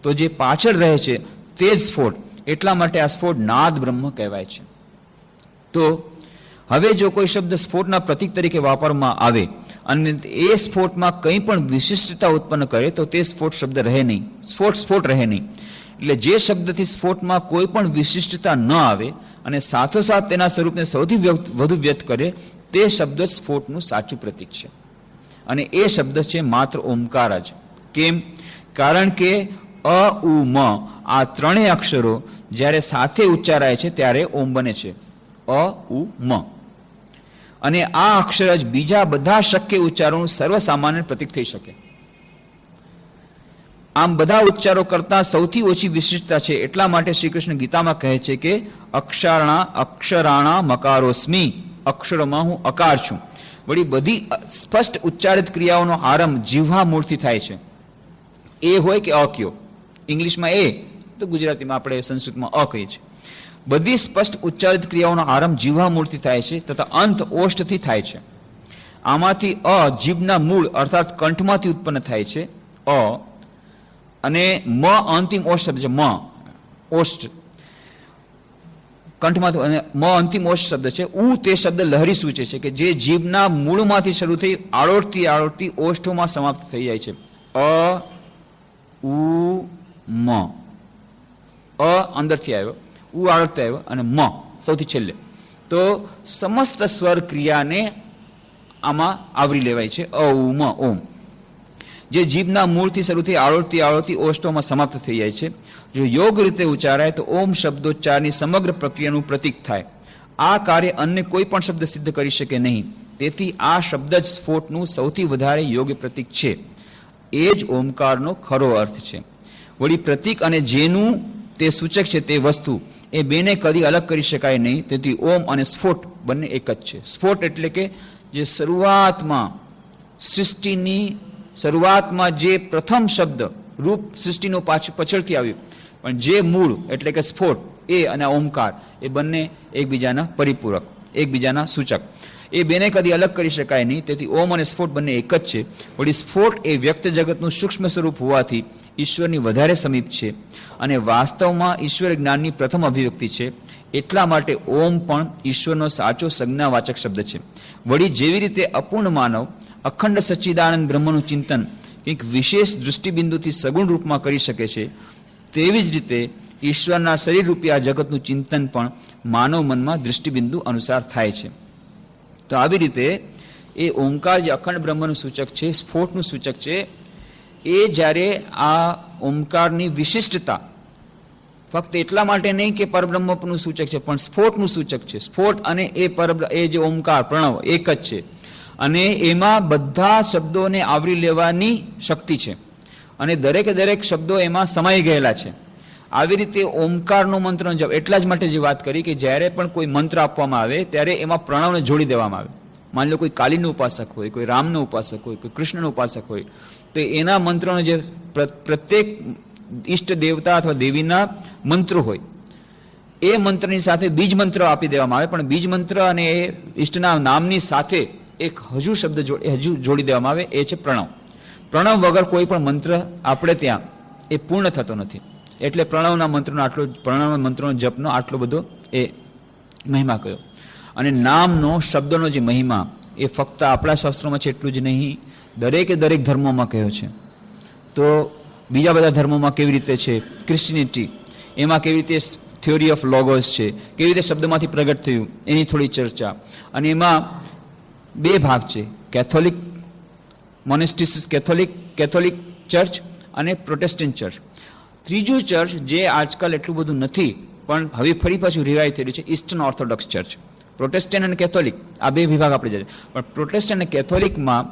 તો જે પાછળ રહે છે તે જ સ્ફોટ. એટલા માટે આ સ્ફોટ નાદ બ્રહ્મ કહેવાય છે. તો હવે જો કોઈ શબ્દ સ્ફોટના પ્રતીક તરીકે વાપરવામાં આવે અને એ સ્ફોટમાં કંઈ પણ વિશિષ્ટતા ઉત્પન્ન કરે તો તે સ્ફોટ શબ્દ રહે નહીં, સ્ફોટ રહે નહીં. એટલે જે શબ્દથી સ્ફોટમાં કોઈ પણ વિશિષ્ટતા ન આવે અને સાથોસાથ તેના સ્વરૂપને સૌથી વધુ વ્યક્ત કરે તે શબ્દ સ્ફોટનું સાચું પ્રતીક છે. અને એ શબ્દ છે માત્ર ઓમકાર જ. કેમ? કારણ કે અ, ઉ, મ આ ત્રણેય અક્ષરો જ્યારે સાથે ઉચ્ચારાય છે ત્યારે ઓમ બને છે. અ, ઉ, મ. અને આ અક્ષર જ બીજા બધા શક્ય ઉચ્ચારોનું સર્વસામાન્ય પ્રતીક થઈ શકે. આમ બધા ઉચ્ચારો કરતા સૌથી ઓછી વિશિષ્ટતા છે. એટલા માટે શ્રી કૃષ્ણ ગીતામાં કહે છે કે અક્ષરાણા મકારોસ્મી, અક્ષરોમાં હું અકાર છું. વળી બધી સ્પષ્ટ ઉચ્ચારિત ક્રિયાઓનો આરંભ જીહ્વા મૂળથી થાય છે. એ હોય કે અ કયો, ઇંગ્લિશમાં એ, તો ગુજરાતીમાં આપણે સંસ્કૃતમાં અ કહીએ છીએ. બધી સ્પષ્ટ ઉચ્ચારિત ક્રિયાઓનો આરંભ જીહ્વા મૂળથી થાય છે તથા અંત ઓષ્ઠથી થાય છે. આમાંથી અ જીભના મૂળ અર્થાત કંઠમાંથી ઉત્પન્ન થાય છે અ, અને મ અંતિમ ઓષ્ઠ શબ્દ છે. મ ઓષ્ઠ કંઠમાંથી, અને મ અંતિમ ઓષ્ઠ શબ્દ છે. ઉ તે શબ્દ લહરી સૂચે છે કે જે જીભના મૂળમાંથી શરૂ થઈ આળોટતી ઓષ્ઠોમાં સમાપ્ત થઈ જાય છે. અ, ઉ, મ. અ અંદરથી આવ્યો, ઉ આળોટતો આવ્યો અને મ સૌથી છેલ્લે. તો સમસ્ત સ્વર ક્રિયાને આમાં આવરી લેવાય છે. અ, ઉ, મ, ઓમ. જે જીભના મૂળથી શરૂ થઈ આળોટતી ઓષ્ઠોમાં સમાપ્ત થઈ જાય છે. જો યોગ રીતે ઉચ્ચારાય તો ઓમ શબ્દોચ્ચારની સમગ્ર પ્રક્રિયાનું પ્રતીક થાય. આ કાર્ય અન્ય કોઈ પણ શબ્દ સિદ્ધ કરી શકે નહીં. તેથી આ શબ્દ જ સ્ફોટનું સૌથી વધારે યોગ્ય પ્રતીક છે. એ જ ઓમકારનો ખરો અર્થ છે. વળી પ્રતીક અને જેનું તે સૂચક છે તે વસ્તુ, એ બેને કદી અલગ કરી શકાય નહીં. તેથી ઓમ અને સ્ફોટ બંને એક જ છે. સ્ફોટ એટલે કે જે શરૂઆતમાં સૃષ્ટિની શરૂઆતમાં જે પ્રથમ શબ્દ રૂપ સૃષ્ટિનું પાછળથી આવ્યું, પણ જે મૂળ એટલે કે સ્ફોટ, એ અને ઓમકાર એ બંને એકબીજાના પરિપૂરક, એકબીજાના સૂચક. એ બેને કદી અલગ કરી શકાય નહીં. તેથી ઓમ અને સ્ફોટ બંને એક જ છે. વળી સ્ફોટ એ વ્યક્ત જગતનું સૂક્ષ્મ સ્વરૂપ હોવાથી ઈશ્વરની વધારે સમીપ છે અને વાસ્તવમાં ઈશ્વર જ્ઞાનની પ્રથમ અભિવ્યક્તિ છે. એટલા માટે ઓમ પણ ઈશ્વરનો સાચો સંજ્ઞાવાચક શબ્દ છે. વળી જેવી રીતે અપૂર્ણ માનવ અખંડ સચ્ચિદાનંદ બ્રહ્મનું ચિંતન કંઈક વિશેષ દૃષ્ટિબિંદુથી સગુણ રૂપમાં કરી શકે છે, તેવી જ રીતે ઈશ્વરના શરીર રૂપી આ જગતનું ચિંતન પણ માનવ મનમાં દૃષ્ટિબિંદુ અનુસાર થાય છે. તો આવી રીતે એ ઓમકાર જે અખંડ બ્રહ્મનું સૂચક છે, સ્ફોટનું સૂચક છે, એ જ્યારે આ ઓમકારની વિશિષ્ટતા ફક્ત એટલા માટે નહીં કે પરબ્રહ્મનું સૂચક છે, પણ સ્ફોટનું સૂચક છે. સ્ફોટ અને એ જે ઓમકાર પ્રણવ એક જ છે અને એમાં બધા શબ્દોને આવરી લેવાની શક્તિ છે અને દરેકે દરેક શબ્દો એમાં સમાઈ ગયેલા છે. આવી રીતે ઓમકારનો મંત્રનો જપ એટલા જ માટે જે વાત કરી કે જ્યારે પણ કોઈ મંત્ર આપવામાં આવે ત્યારે એમાં પ્રણવને જોડી દેવામાં આવે. માની લો કોઈ કાલીનો ઉપાસક હોય, કોઈ રામનો ઉપાસક હોય, કોઈ કૃષ્ણનો ઉપાસક હોય, તો એના મંત્રનો જે પ્રત્યેક ઈષ્ટ દેવતા અથવા દેવીના મંત્રો હોય એ મંત્રની સાથે બીજ મંત્ર આપી દેવામાં આવે. પણ બીજ મંત્ર અને એ ઈષ્ટના નામની સાથે એક હજુ શબ્દ જોડી દેવામાં આવે, એ છે પ્રણવ. પ્રણવ વગર કોઈ પણ મંત્ર આપણે ત્યાં એ પૂર્ણ થતો નથી. એટલે પ્રણવના મંત્રનો જપનો આટલો બધો એ મહિમા કયો. અને નામનો શબ્દનો જે મહિમા એ ફક્ત આપણા શાસ્ત્રોમાં છે એટલું જ નહીં, દરેકે દરેક ધર્મોમાં કહ્યો છે. તો બીજા બધા ધર્મોમાં કેવી રીતે છે, ક્રિશ્ચિયનિટી એમાં કેવી રીતે થિયોરી ઓફ લોગોસ છે, કેવી રીતે શબ્દમાંથી પ્રગટ થયું એની થોડી ચર્ચા. અને એમાં બે ભાગ છે, કેથોલિક મોનેસ્ટિસિસ, કેથોલિક ચર્ચ અને પ્રોટેસ્ટન્ટ ચર્ચ. ત્રીજું ચર્ચ જે આજકાલ એટલું બધું નથી પણ હવે ફરી પાછું રિવાઇવ થયેલું છે, ઈસ્ટર્ન ઓર્થોડોક્સ ચર્ચ. પ્રોટેસ્ટન્ટ અને કેથોલિક આ બે વિભાગ આપણે જાય. પણ પ્રોટેસ્ટન્ટ અને કેથોલિકમાં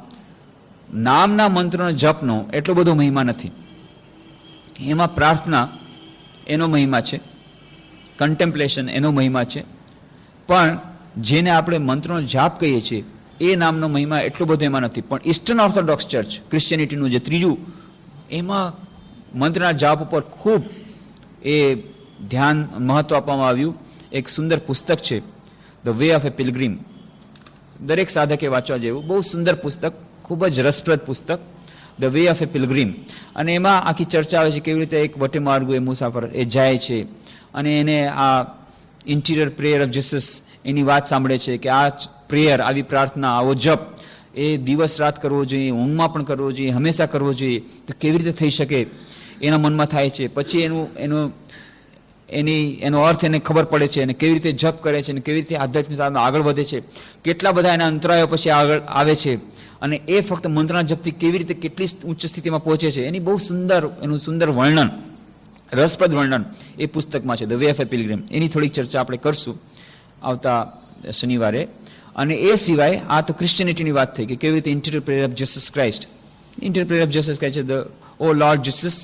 નામના મંત્રનો જપનો એટલો બધો મહિમા નથી. એમાં પ્રાર્થના એનો મહિમા છે, કન્ટેમ્પલેશન એનો મહિમા છે. પણ જેને આપણે મંત્રનો જાપ કહીએ છીએ એ નામનો મહિમા એટલો બધો એમાં નથી. પણ ઈસ્ટર્ન ઓર્થોડોક્સ ચર્ચ ક્રિશ્ચિયનિટીનું જે ત્રીજું, એમાં મંત્રના જાપ ઉપર ખૂબ એ ધ્યાન મહત્વ આપવામાં આવ્યું. એક સુંદર પુસ્તક છે, ધ વે ઓફ એ પિલગ્રીમ. દરેક સાધકે વાંચવા જેવું બહુ સુંદર પુસ્તક, ખૂબ જ રસપ્રદ પુસ્તક, ધ વે ઓફ એ પિલગ્રીમ. અને એમાં આખી ચર્ચા આવે છે કેવી રીતે એક વટેમાર્ગુ એ મુસાફર એ જાય છે અને એને આ ઇન્ટિરિયર પ્રેયર ઓફ જીસસ એની વાત સાંભળે છે કે આ પ્રેયર, આવી પ્રાર્થના, આવો જપ એ દિવસ રાત કરવો જોઈએ, ઊંઘમાં પણ કરવો જોઈએ, હંમેશા કરવો જોઈએ. તો કેવી રીતે થઈ શકે એના મનમાં થાય છે. પછી એનો અર્થ એને ખબર પડે છે અને કેવી રીતે જપ કરે છે અને કેવી રીતે આધ્યાત્મિક સાધના આગળ વધે છે, કેટલા બધા એના અંતરાયો પછી આગળ આવે છે અને એ ફક્ત મંત્રના જપથી કેવી રીતે કેટલી ઉચ્ચ સ્થિતિમાં પહોંચે છે એની બહુ એનું સુંદર વર્ણન, રસપ્રદ વર્ણન એ પુસ્તકમાં છે, the way of a pilgrim. એની થોડીક ચર્ચા આપણે કરશું આવતા શનિવારે. અને એ સિવાય આ તો ક્રિશ્ચિયનિટીની વાત થઈ કે કેવી રીતે interior prayer of Jesus Christ. Interior prayer of Jesus Christ છે the O Lord Jesus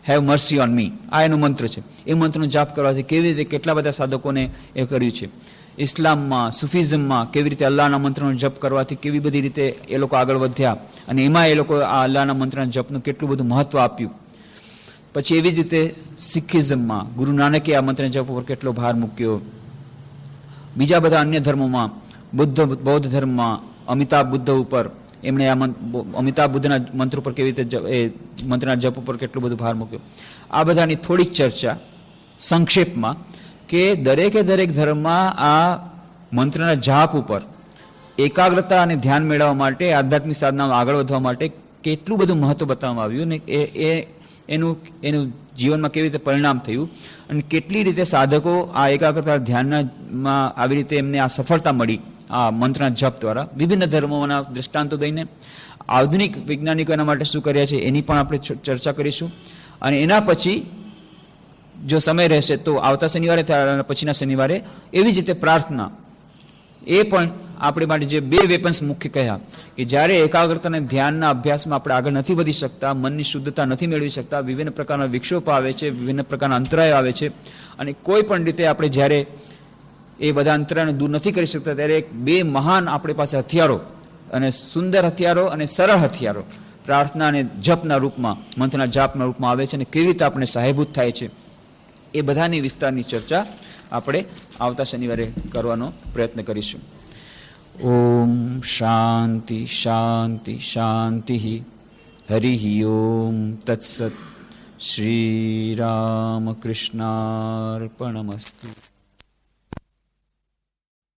have mercy on me. આ એનો મંત્ર છે. એ મંત્રનો જાપ કરવાથી કેવી રીતે કેટલા બધા સાધકોને એ કર્યું છે. ઇસ્લામમાં, સુફિઝમમાં કેવી રીતે અલ્લાહના મંત્રનો જપ કરવાથી કેવી બધી રીતે એ લોકો આગળ વધ્યા અને એમાં એ લોકો આ અલ્લાહના મંત્રના જપનું કેટલું બધું મહત્વ આપ્યું. પછી એવી જ રીતે શીખિઝમમાં ગુરુ નાનકે આ મંત્રના જપ ઉપર કેટલો ભાર મૂક્યો. બીજા બધા અન્ય ધર્મોમાં, બૌદ્ધ ધર્મમાં અમિતાભ બુદ્ધ ઉપર એમણે આ અમિતાભ બુદ્ધના મંત્ર ઉપર કેવી રીતે એ મંત્રના જપ ઉપર કેટલો બધો ભાર મૂક્યો. આ બધાની થોડીક ચર્ચા સંક્ષેપમાં કે દરેકે દરેક ધર્મમાં આ મંત્રના જાપ ઉપર એકાગ્રતા અને ધ્યાન મેળવવા માટે, આધ્યાત્મિક સાધનામાં આગળ વધવા માટે કેટલું બધું મહત્વ બતાવવામાં આવ્યું ને એનું જીવનમાં કેવી રીતે પરિણામ થયું અને કેટલી રીતે સાધકો આ એકાગ્રતા ધ્યાનમાં આવી રીતે એમને આ સફળતા મળી આ મંત્રના જપ દ્વારા. વિભિન્ન ધર્મોના દૃષ્ટાંતો દઈને આધુનિક વૈજ્ઞાનિકો એના માટે શું કર્યા છે એની પણ આપણે ચર્ચા કરીશું. અને એના પછી જો સમય રહેશે તો આવતા શનિવારે પછીના શનિવારે એવી જ રીતે પ્રાર્થના, એ પણ આપણે માટે જે બે વેપન્સ મુખ્ય કહ્યા કે જ્યારે એકાગ્રતા અને ધ્યાનના અભ્યાસમાં આપણે આગળ નથી વધી શકતા, મનની શુદ્ધતા નથી મેળવી શકતા, વિભિન્ન પ્રકારના વિક્ષોપ આવે છે, વિભિન્ન પ્રકારના અંતરાયો આવે છે અને કોઈ પણ રીતે આપણે જ્યારે એ બધા અંતરાયને દૂર નથી કરી શકતા ત્યારે બે મહાન આપણી પાસે હથિયારો અને સુંદર હથિયારો અને સરળ હથિયારો પ્રાર્થના અને જપના રૂપમાં, મંત્રના જાપના રૂપમાં આવે છે અને કેવી રીતે આપણે સહાયભૂત થાય છે એ બધાની વિસ્તારની ચર્ચા આપણે આવતા શનિવારે કરવાનો પ્રયત્ન કરીશું. ઓમ શાંતિ શાંતિ શાંતિ. હરિ ઓમ તત્સત. શ્રી રામકૃષ્ણાર્પણમસ્તુ.